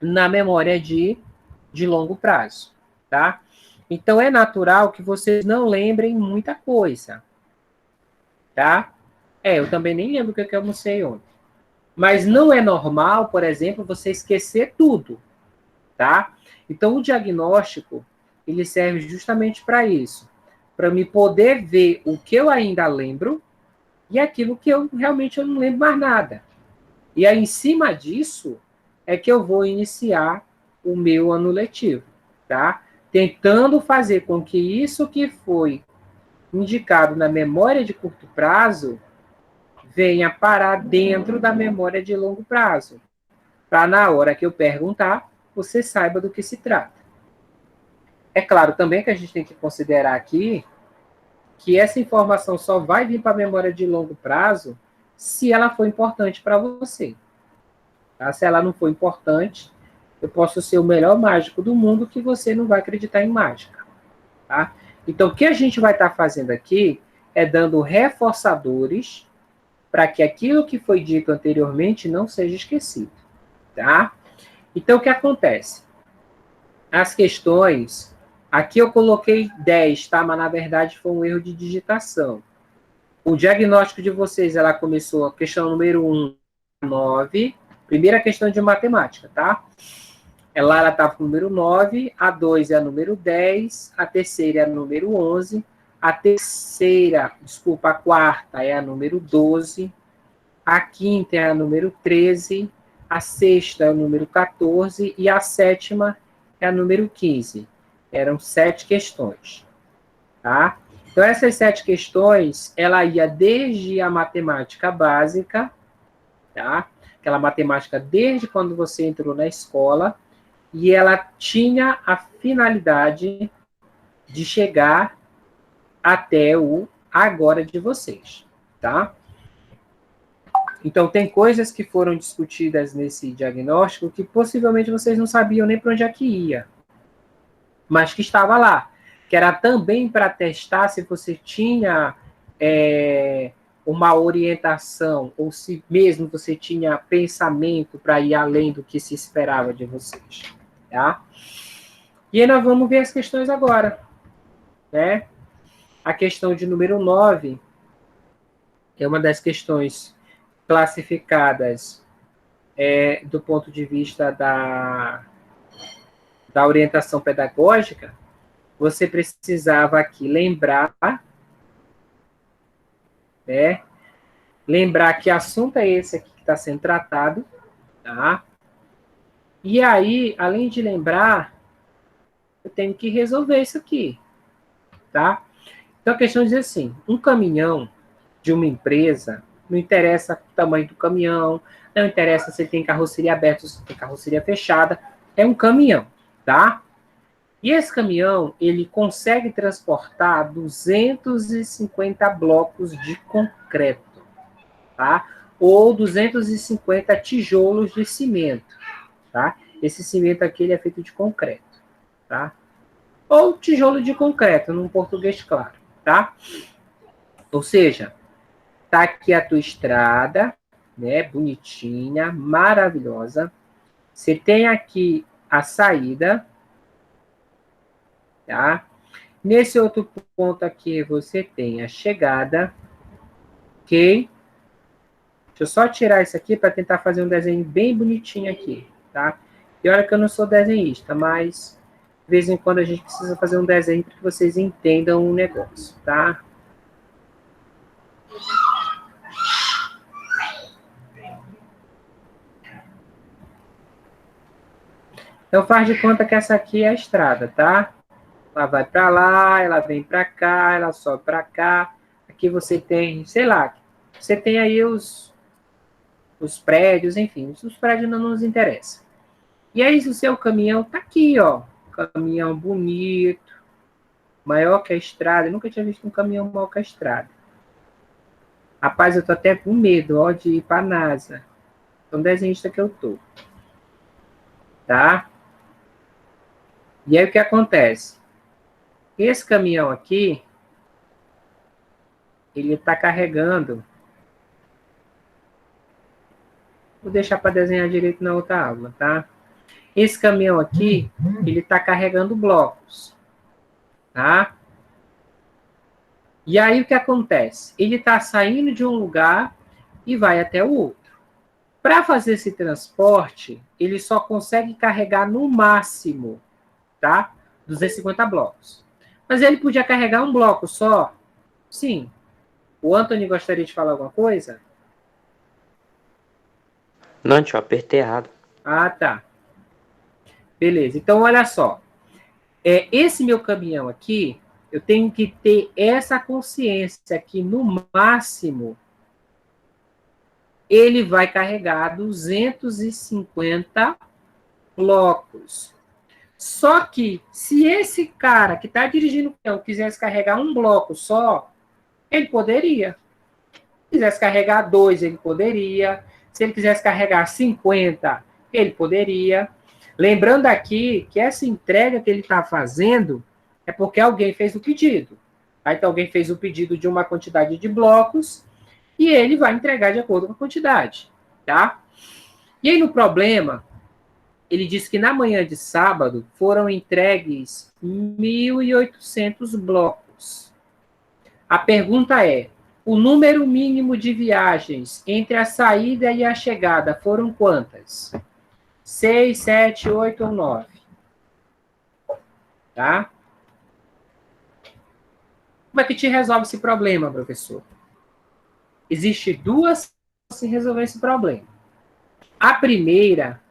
na memória de longo prazo, tá? Então, é natural que vocês não lembrem muita coisa, tá? Eu também nem lembro o que eu almocei ontem. Mas não é normal, por exemplo, você esquecer tudo, tá? Então, o diagnóstico, ele serve justamente para isso, para me poder ver o que eu ainda lembro e aquilo que eu realmente eu não lembro mais nada. E aí, em cima disso, é que eu vou iniciar o meu ano letivo, tá? Tentando fazer com que isso que foi indicado na memória de curto prazo venha parar dentro da memória de longo prazo, para na hora que eu perguntar, você saiba do que se trata. É claro também que a gente tem que considerar aqui que essa informação só vai vir para a memória de longo prazo se ela for importante para você. Tá? Se ela não for importante, eu posso ser o melhor mágico do mundo que você não vai acreditar em mágica. Tá? Então, o que a gente vai estar fazendo aqui é dando reforçadores para que aquilo que foi dito anteriormente não seja esquecido. Tá? Então, o que acontece? As questões, aqui eu coloquei 10, tá? Mas na verdade foi um erro de digitação. O diagnóstico de vocês, ela começou a questão número 1, 9, primeira questão de matemática, tá? Ela estava com o número 9, a 2 é a número 10, a terceira é a número 11, a quarta é a número 12, a quinta é a número 13, a sexta é o número 14 e a sétima é a número 15. Eram 7 questões, tá? Então, essas 7 questões, ela ia desde a matemática básica, tá? Aquela matemática desde quando você entrou na escola, e ela tinha a finalidade de chegar até o agora de vocês, tá? Então, tem coisas que foram discutidas nesse diagnóstico que possivelmente vocês não sabiam nem para onde é que ia, mas que estava lá, que era também para testar se você tinha uma orientação, ou se mesmo você tinha pensamento para ir além do que se esperava de vocês, tá? E aí nós vamos ver as questões agora, né? A questão de número 9 é uma das questões classificadas do ponto de vista da orientação pedagógica. Você precisava aqui lembrar, né? Lembrar que assunto é esse aqui que está sendo tratado, tá? E aí, além de lembrar, eu tenho que resolver isso aqui, tá? Então, a questão diz assim, um caminhão de uma empresa, não interessa o tamanho do caminhão, não interessa se ele tem carroceria aberta ou se tem carroceria fechada, é um caminhão, tá? E esse caminhão, ele consegue transportar 250 blocos de concreto, tá? Ou 250 tijolos de cimento, tá? Esse cimento aqui, ele é feito de concreto, tá? Ou tijolo de concreto, num português claro, tá? Ou seja, tá aqui a tua estrada, né? Bonitinha, maravilhosa. Você tem aqui a saída, tá? Nesse outro ponto aqui, você tem a chegada, ok? Deixa eu só tirar isso aqui para tentar fazer um desenho bem bonitinho aqui, tá? E olha que eu não sou desenhista, mas de vez em quando a gente precisa fazer um desenho para que vocês entendam o negócio, tá? Então faz de conta que essa aqui é a estrada, tá? Ela vai para lá, ela vem para cá, ela sobe para cá. Aqui você tem, sei lá, você tem aí os prédios, enfim, os prédios não nos interessam. E aí o seu caminhão tá aqui, ó. Caminhão bonito, maior que a estrada. Eu nunca tinha visto um caminhão maior que a estrada. Rapaz, eu tô até com medo, ó, de ir para a NASA. Tão desenhista que eu tô. Tá? E aí o que acontece? Esse caminhão aqui, ele está carregando. Vou deixar para desenhar direito na outra aula, tá? Esse caminhão aqui, ele está carregando blocos, tá? E aí o que acontece? Ele está saindo de um lugar e vai até o outro. Para fazer esse transporte, ele só consegue carregar no máximo, tá? 250 blocos. Mas ele podia carregar um bloco só? Sim. O Anthony gostaria de falar alguma coisa? Não, tio, apertei errado. Ah, tá. Beleza. Então, olha só. Esse meu caminhão aqui, eu tenho que ter essa consciência que, no máximo, ele vai carregar 250 blocos. Só que, se esse cara que está dirigindo o caminhão quisesse carregar um bloco só, ele poderia. Se quisesse carregar 2, ele poderia. Se ele quisesse carregar 50, ele poderia. Lembrando aqui que essa entrega que ele está fazendo é porque alguém fez o pedido. Tá? Então, alguém fez o pedido de uma quantidade de blocos e ele vai entregar de acordo com a quantidade. Tá? E aí, no problema, ele disse que na manhã de sábado foram entregues 1.800 blocos. A pergunta é, o número mínimo de viagens entre a saída e a chegada foram quantas? 6, 7, 8 ou 9? Tá? Como é que te resolve esse problema, professor? Existem duas formas de resolver esse problema. A primeira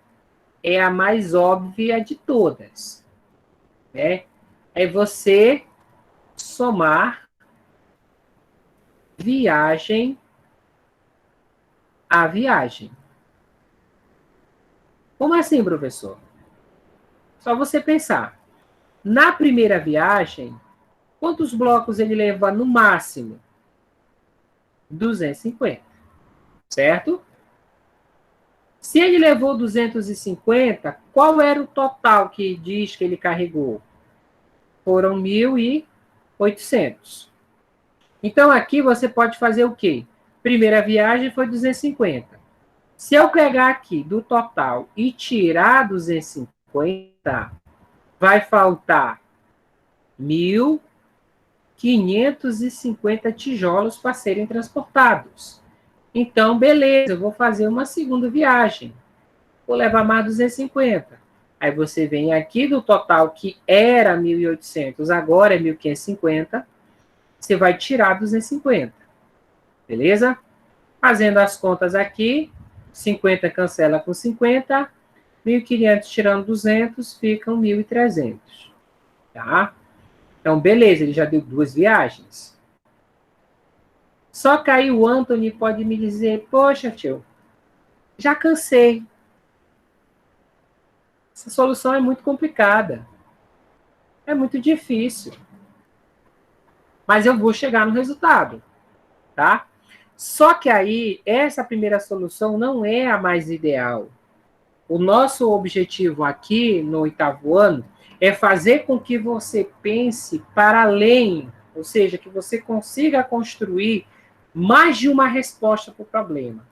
é a mais óbvia de todas. Né? É você somar viagem a viagem. Como assim, professor? Só você pensar. Na primeira viagem, quantos blocos ele leva no máximo? 250. Certo? Se ele levou 250, qual era o total que diz que ele carregou? Foram 1.800. Então, aqui você pode fazer o quê? Primeira viagem foi 250. Se eu pegar aqui do total e tirar 250, vai faltar 1.550 tijolos para serem transportados. Então, beleza, eu vou fazer uma segunda viagem. Vou levar mais 250. Aí você vem aqui do total que era 1.800, agora é 1.550. Você vai tirar 250. Beleza? Fazendo as contas aqui, 50 cancela com 50, 1.500 tirando 200, ficam 1.300. Tá? Então, beleza, ele já deu 2 viagens. Só que aí o Anthony pode me dizer, poxa, tio, já cansei. Essa solução é muito complicada. É muito difícil. Mas eu vou chegar no resultado. Tá? Só que aí, essa primeira solução não é a mais ideal. O nosso objetivo aqui, no 8º ano, é fazer com que você pense para além, ou seja, que você consiga construir mais de uma resposta para o problema.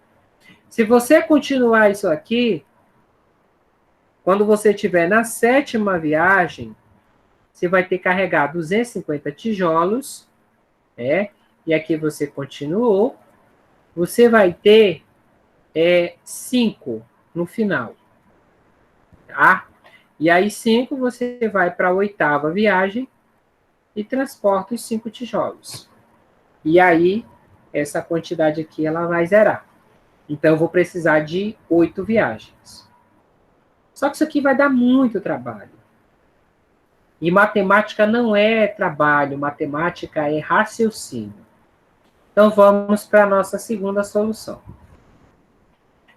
Se você continuar isso aqui, quando você estiver na 7ª viagem, você vai ter que carregar 250 tijolos, né? E aqui você continuou, você vai ter 5 no final. Tá? E aí 5 você vai para a 8ª viagem e transporta os 5 tijolos. E aí, essa quantidade aqui, ela vai zerar. Então, eu vou precisar de 8 viagens. Só que isso aqui vai dar muito trabalho. E matemática não é trabalho, matemática é raciocínio. Então, vamos para a nossa segunda solução.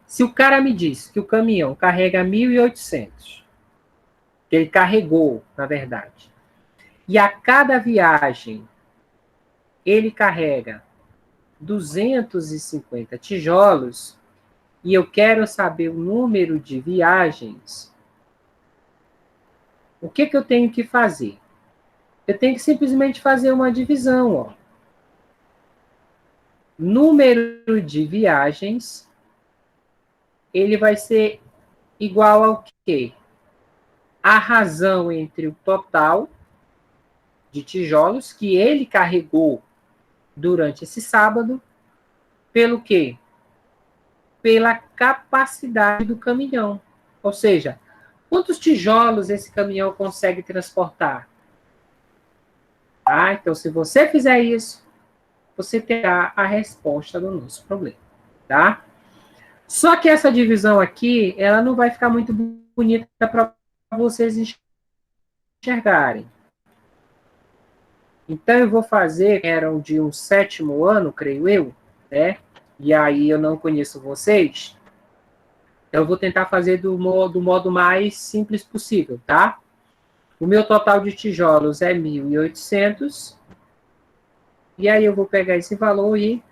Se o cara me diz que o caminhão carrega 1.800, que ele carregou, na verdade, e a cada viagem ele carrega 250 tijolos, e eu quero saber o número de viagens, o que eu tenho que fazer? Eu tenho que simplesmente fazer uma divisão. Ó. Número de viagens, ele vai ser igual ao quê? A razão entre o total de tijolos que ele carregou durante esse sábado, pelo quê? Pela capacidade do caminhão. Ou seja, quantos tijolos esse caminhão consegue transportar? Então, se você fizer isso, você terá a resposta do nosso problema. Tá? Só que essa divisão aqui, ela não vai ficar muito bonita para vocês enxergarem. Então, eu vou fazer, eram de um 7º ano, creio eu, né? E aí eu não conheço vocês. Eu vou tentar fazer do modo mais simples possível, tá? O meu total de tijolos é 1.800. E aí eu vou pegar esse valor e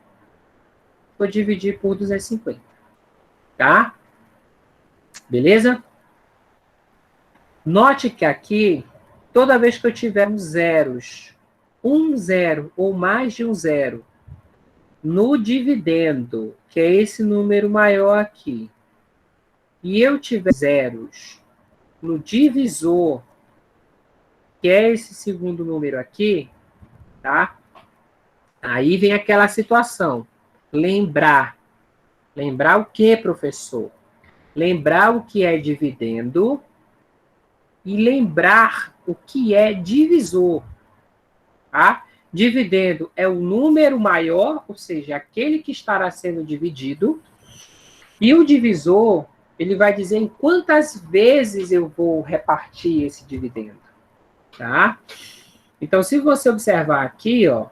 vou dividir por 250. Tá? Beleza? Note que aqui, toda vez que eu tiver uns zeros, um zero ou mais de um zero, no dividendo, que é esse número maior aqui, e eu tiver zeros no divisor, que é esse segundo número aqui, tá? Aí vem aquela situação. Lembrar. Lembrar o que, professor? Lembrar o que é dividendo e lembrar o que é divisor. Tá? Dividendo é o número maior, ou seja, aquele que estará sendo dividido, e o divisor, ele vai dizer em quantas vezes eu vou repartir esse dividendo. Tá? Então, se você observar aqui, ó,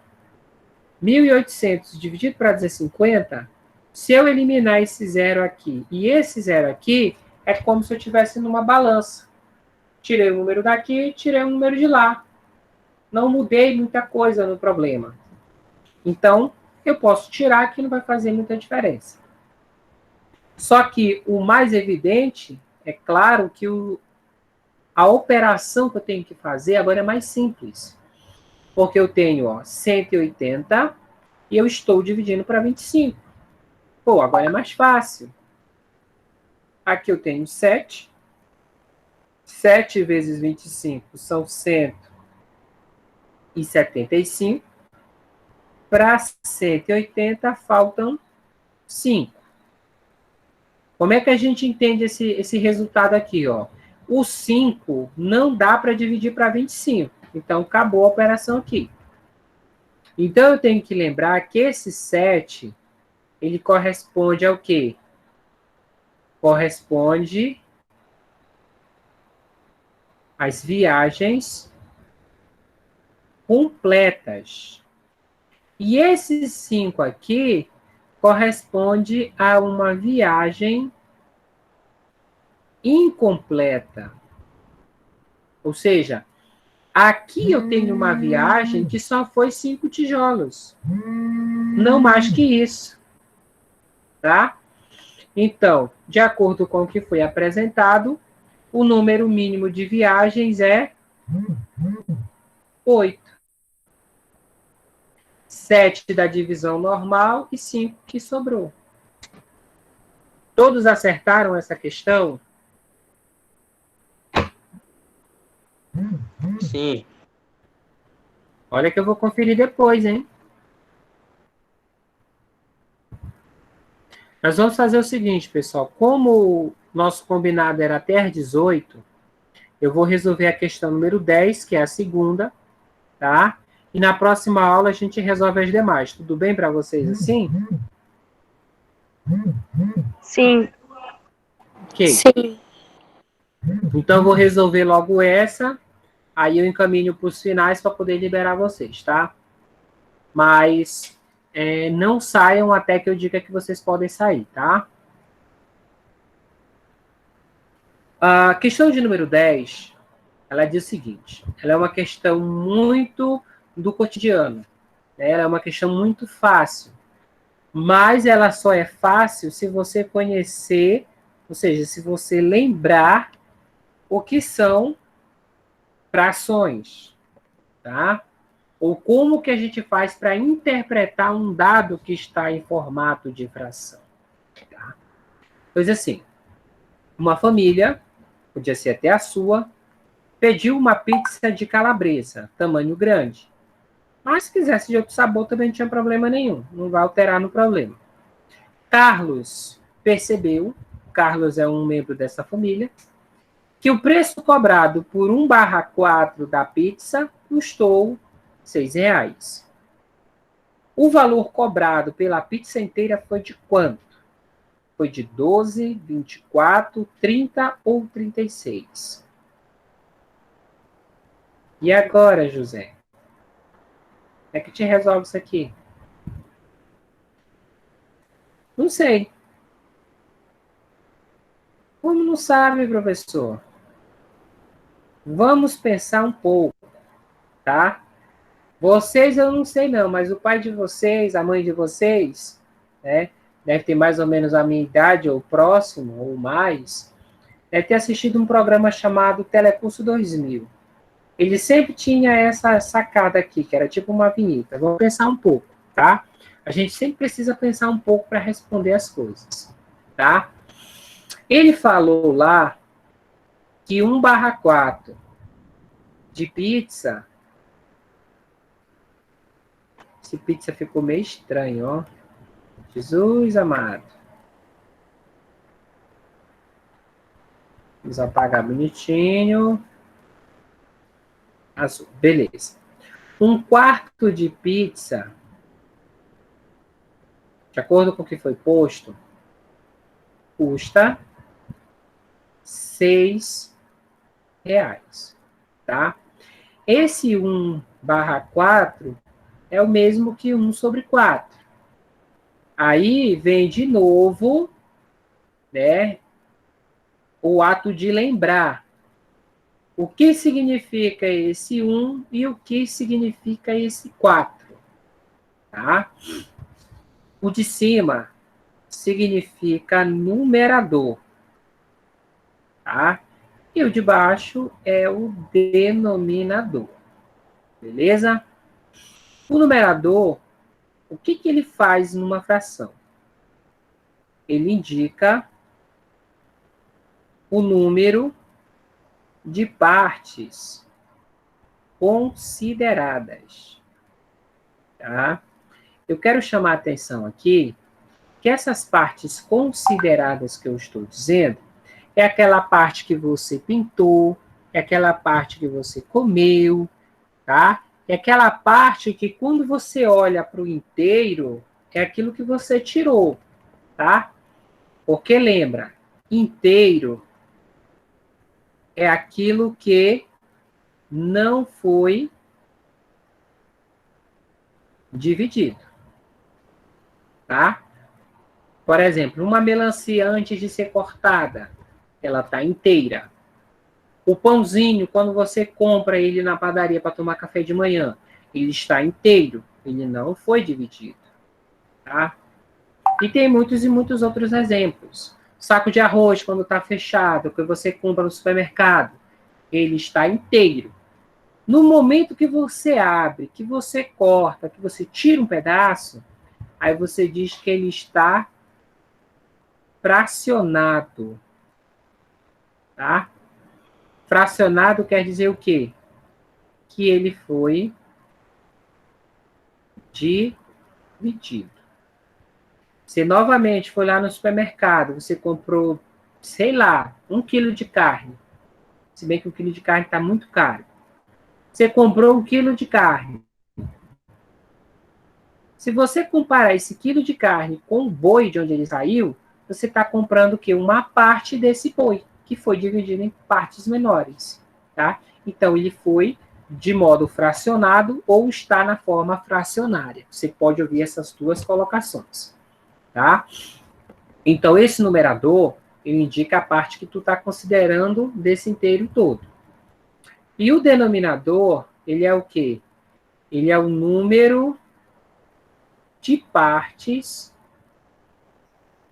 1.800 dividido para 250, se eu eliminar esse zero aqui e esse zero aqui, é como se eu estivesse numa balança. Tirei o número daqui, tirei o número de lá. Não mudei muita coisa no problema. Então, eu posso tirar que não vai fazer muita diferença. Só que o mais evidente, é claro que a operação que eu tenho que fazer agora é mais simples. Porque eu tenho 180 e eu estou dividindo para 25. Pô, agora é mais fácil. Aqui eu tenho 7. 7 vezes 25 são 175. Para 180 faltam 5. Como é que a gente entende esse resultado aqui? Ó? O 5 não dá para dividir para 25. Então, acabou a operação aqui. Então, eu tenho que lembrar que esse 7, ele corresponde ao quê? Corresponde às viagens completas. E esses 5 aqui corresponde a uma viagem incompleta. Ou seja, aqui eu tenho uma viagem que só foi 5 tijolos. Não mais que isso. Tá? Então, de acordo com o que foi apresentado, o número mínimo de viagens é 8. 7 da divisão normal e 5 que sobrou. Todos acertaram essa questão? Sim. Olha que eu vou conferir depois, hein? Nós vamos fazer o seguinte, pessoal. Como o nosso combinado era até às 18, eu vou resolver a questão número 10, que é a segunda, tá? E na próxima aula a gente resolve as demais. Tudo bem para vocês assim? Sim. Ok. Sim. Então eu vou resolver logo essa, aí eu encaminho para os finais para poder liberar vocês, tá? Mas não saiam até que eu diga que vocês podem sair, tá? A questão de número 10, ela diz o seguinte, ela é uma questão muito do cotidiano, né? Ela é uma questão muito fácil, mas ela só é fácil se você conhecer, ou seja, se você lembrar o que são frações, tá? Ou como que a gente faz para interpretar um dado que está em formato de fração. Tá? Pois assim, uma família, podia ser até a sua, pediu uma pizza de calabresa, tamanho grande. Mas se quisesse de outro sabor também não tinha problema nenhum, não vai alterar no problema. Carlos percebeu, Carlos é um membro dessa família, que o preço cobrado por 1/4 da pizza custou R$ 6. O valor cobrado pela pizza inteira foi de quanto? Foi de 12, 24, 30 ou 36? E agora, José? Como é que te resolve isso aqui? Não sei. Como não sabe, professor? Vamos pensar um pouco, tá? Vocês eu não sei não, mas o pai de vocês, a mãe de vocês, né? Deve ter mais ou menos a minha idade, ou próximo, ou mais, deve ter assistido um programa chamado Telecurso 2000. Ele sempre tinha essa sacada aqui, que era tipo uma vinheta. Vamos pensar um pouco, tá? A gente sempre precisa pensar um pouco para responder as coisas, tá? Ele falou lá que 1/4 de pizza... Esse pizza ficou meio estranho, ó. Jesus amado. Vamos apagar bonitinho. Azul, beleza. 1/4 de pizza, de acordo com o que foi posto, custa R$ 6, tá? Esse 1/4 é o mesmo que 1/4. Aí vem de novo, né, o ato de lembrar o que significa esse 1 e o que significa esse 4, tá? O de cima significa numerador, tá? E o de baixo é o denominador, beleza? O numerador, o que ele faz numa fração? Ele indica o número de partes consideradas, tá? Eu quero chamar a atenção aqui que essas partes consideradas que eu estou dizendo é aquela parte que você pintou, é aquela parte que você comeu, tá? É aquela parte que quando você olha para o inteiro, é aquilo que você tirou, tá? Porque lembra, inteiro é aquilo que não foi dividido, tá? Por exemplo, uma melancia antes de ser cortada, ela está inteira. O pãozinho, quando você compra ele na padaria para tomar café de manhã, ele está inteiro, ele não foi dividido, tá? E tem muitos e muitos outros exemplos. Saco de arroz, quando está fechado, que você compra no supermercado, ele está inteiro. No momento que você abre, que você corta, que você tira um pedaço, aí você diz que ele está fracionado, tá? Fracionado quer dizer o quê? Que ele foi dividido. Você novamente foi lá no supermercado, você comprou, sei lá, 1 quilo de carne. Se bem que 1 quilo de carne está muito caro. Você comprou 1 quilo de carne. Se você comparar esse quilo de carne com o boi de onde ele saiu, você está comprando o quê? Uma parte desse boi, que foi dividido em partes menores. Tá? Então, ele foi de modo fracionado ou está na forma fracionária. Você pode ouvir essas duas colocações. Tá? Então, esse numerador, ele indica a parte que tu está considerando desse inteiro todo. E o denominador, ele é o quê? Ele é o número de partes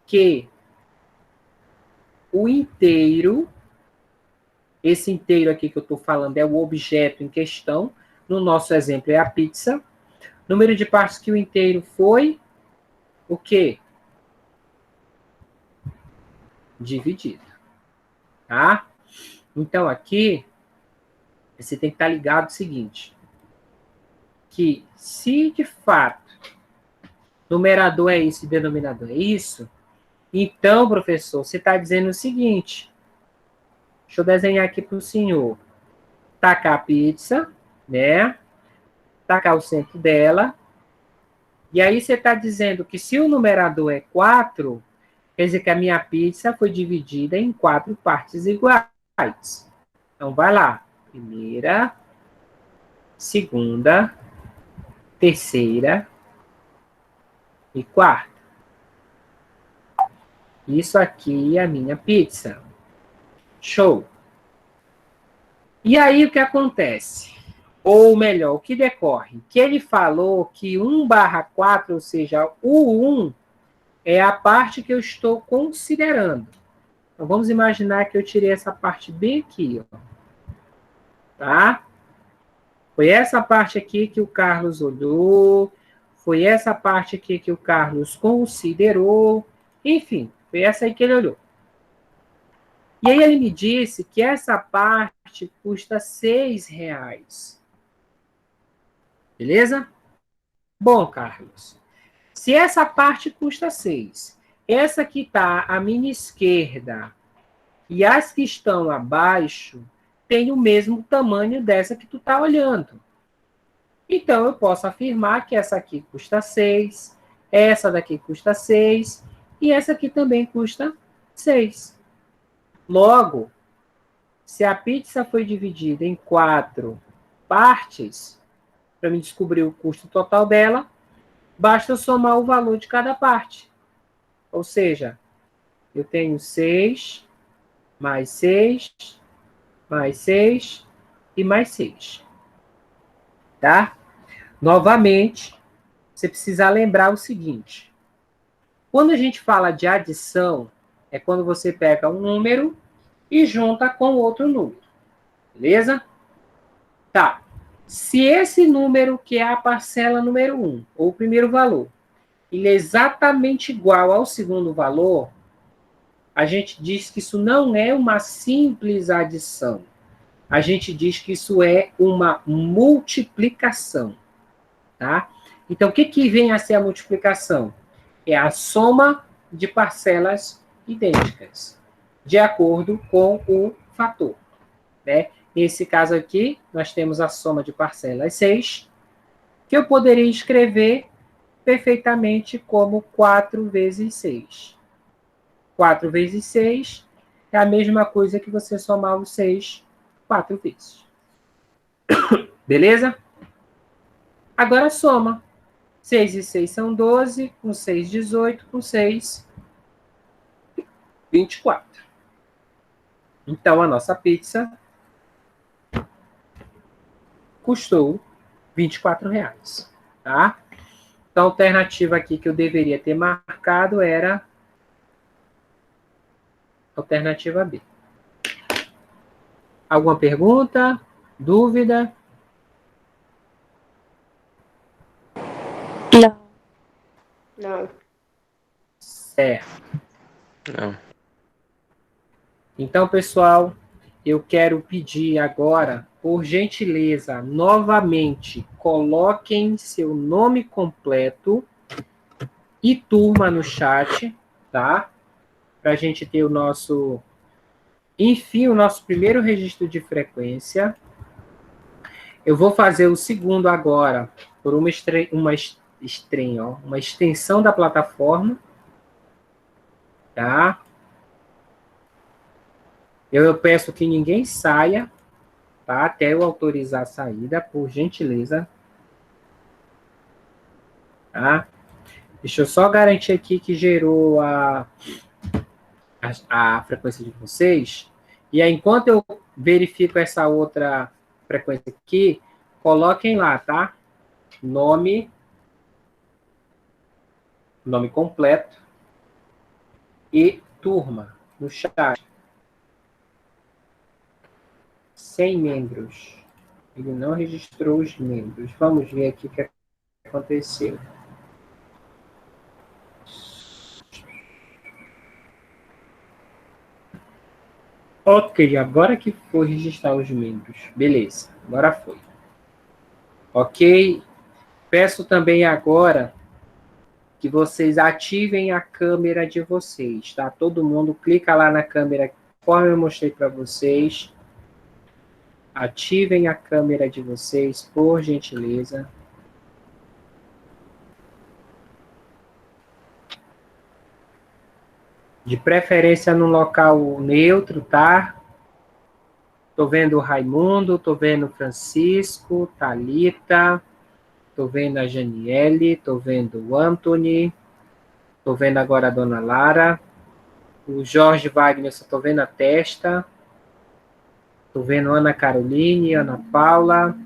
que o inteiro, esse inteiro aqui que eu estou falando é o objeto em questão, no nosso exemplo é a pizza, número de partes que o inteiro foi o quê? Dividido. Tá? Então, aqui, você tem que estar ligado o seguinte, que se de fato numerador é isso e denominador é isso, então, professor, você está dizendo o seguinte, deixa eu desenhar aqui para o senhor, tacar a pizza, né? Tacar o centro dela, e aí você está dizendo que se o numerador é 4, quer dizer que a minha pizza foi dividida em 4 partes iguais. Então, vai lá. Primeira, segunda, terceira e quarta. Isso aqui é a minha pizza. Show. E aí, o que acontece? Ou melhor, o que decorre? Que ele falou que 1/4, ou seja, o 1, é a parte que eu estou considerando. Então, vamos imaginar que eu tirei essa parte bem aqui, ó. Tá? Foi essa parte aqui que o Carlos olhou, foi essa parte aqui que o Carlos considerou, enfim, foi essa aí que ele olhou. E aí ele me disse que essa parte custa R$6. Beleza? Bom, Carlos, se essa parte custa 6, essa que está à minha esquerda e as que estão abaixo têm o mesmo tamanho dessa que tu está olhando. Então, eu posso afirmar que essa aqui custa 6, essa daqui custa 6 e essa aqui também custa 6. Logo, se a pizza foi dividida em 4 partes, para me descobrir o custo total dela, basta eu somar o valor de cada parte. Ou seja, eu tenho 6, mais 6, mais 6 e mais 6. Tá? Novamente, você precisa lembrar o seguinte. Quando a gente fala de adição, é quando você pega um número e junta com outro número. Beleza? Tá. Se esse número, que é a parcela número 1, ou o primeiro valor, ele é exatamente igual ao segundo valor, a gente diz que isso não é uma simples adição. A gente diz que isso é uma multiplicação. Tá? Então, o que vem a ser a multiplicação? É a soma de parcelas idênticas, de acordo com o fator. Né? Nesse caso aqui, nós temos a soma de parcelas 6, que eu poderia escrever perfeitamente como 4 vezes 6. 4 vezes 6 é a mesma coisa que você somar o 6 4 vezes. Beleza? Agora soma. 6 e 6 são 12, com 6, 18, com 6, 24. Então, a nossa pizza custou R$24. Tá? Então, a alternativa aqui que eu deveria ter marcado era a alternativa B. Alguma pergunta? Dúvida? Não. Não. Certo. Não. Então, pessoal, eu quero pedir agora, por gentileza, novamente, coloquem seu nome completo e turma no chat, tá? Para a gente ter o nosso... Enfim, o nosso primeiro registro de frequência. Eu vou fazer o segundo agora, por uma extensão da plataforma, tá? Eu peço que ninguém saia, tá? Até eu autorizar a saída, por gentileza. Tá? Deixa eu só garantir aqui que gerou a frequência de vocês. E aí, enquanto eu verifico essa outra frequência aqui, coloquem lá, tá? Nome completo e turma no chat. 100 membros. Ele não registrou os membros. Vamos ver aqui o que aconteceu. Ok, agora que foi registrar os membros. Beleza, agora foi. Ok? Peço também agora que vocês ativem a câmera de vocês, tá? Todo mundo clica lá na câmera, conforme eu mostrei para vocês. Ativem a câmera de vocês, por gentileza. De preferência num local neutro, tá? Tô vendo o Raimundo, tô vendo o Francisco, Thalita, tô vendo a Janiele, tô vendo o Anthony, tô vendo agora a Dona Lara, o Jorge Wagner, só tô vendo a testa, tô vendo Ana Caroline, Ana Paula,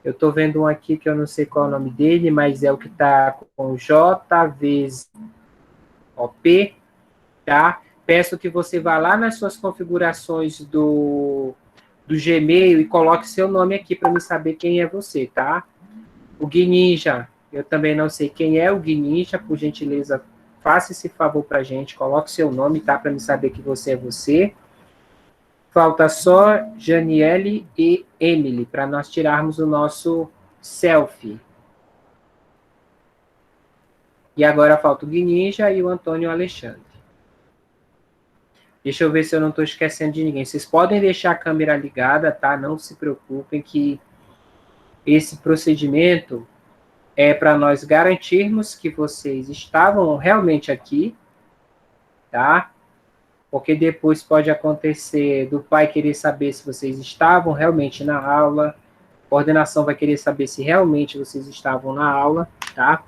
eu tô vendo um aqui que eu não sei qual é o nome dele, mas é o que tá com JVOP, tá? Peço que você vá lá nas suas configurações do Gmail e coloque seu nome aqui para me saber quem é você, tá? O Gui Ninja, eu também não sei quem é o Gui Ninja, por gentileza, faça esse favor para a gente, coloque seu nome, tá? Para me saber que você é você. Falta só Janiele e Emily, para nós tirarmos o nosso selfie. E agora falta o Gui Ninja e o Antônio Alexandre. Deixa eu ver se eu não estou esquecendo de ninguém. Vocês podem deixar a câmera ligada, tá? Não se preocupem que esse procedimento é para nós garantirmos que vocês estavam realmente aqui, tá? Porque depois pode acontecer do pai querer saber se vocês estavam realmente na aula, a coordenação vai querer saber se realmente vocês estavam na aula, tá?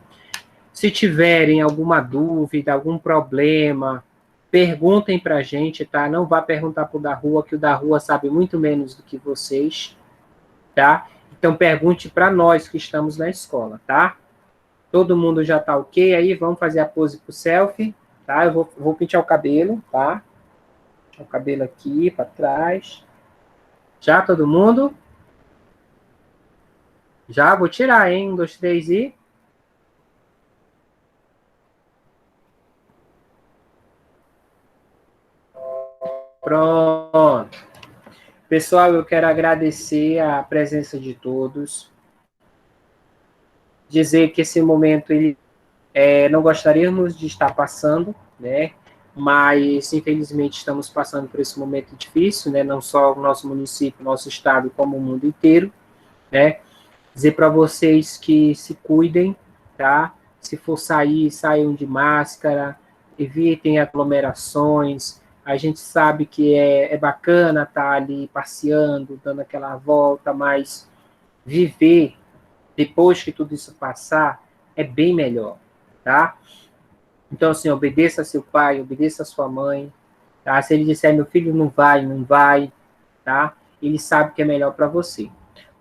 Se tiverem alguma dúvida, algum problema, perguntem para a gente, tá? Não vá perguntar para o da rua, que o da rua sabe muito menos do que vocês, tá? Então, pergunte para nós que estamos na escola, tá? Todo mundo já tá ok aí? Vamos fazer a pose pro selfie, tá? Eu vou pentear o cabelo, tá? O cabelo aqui para trás. Já, todo mundo? Já, vou tirar, hein? 1, 2, 3 e... Pronto. Pessoal, eu quero agradecer a presença de todos. Dizer que esse momento não gostaríamos de estar passando, né? Mas, infelizmente, estamos passando por esse momento difícil, né? Não só o nosso município, nosso estado, como o mundo inteiro, né? Dizer para vocês que se cuidem, tá? Se for sair, saiam de máscara, evitem aglomerações. A gente sabe que é bacana estar ali passeando, dando aquela volta, mas viver, depois que tudo isso passar, é bem melhor, tá? Então, assim, obedeça a seu pai, obedeça a sua mãe, tá? Se ele disser, meu filho, não vai, não vai, tá? Ele sabe que é melhor para você.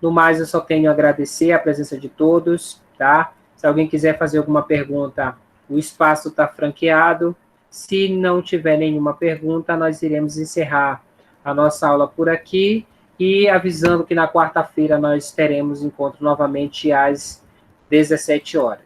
No mais, eu só tenho a agradecer a presença de todos, tá? Se alguém quiser fazer alguma pergunta, o espaço está franqueado. Se não tiver nenhuma pergunta, nós iremos encerrar a nossa aula por aqui e avisando que na quarta-feira nós teremos encontro novamente às 17 horas.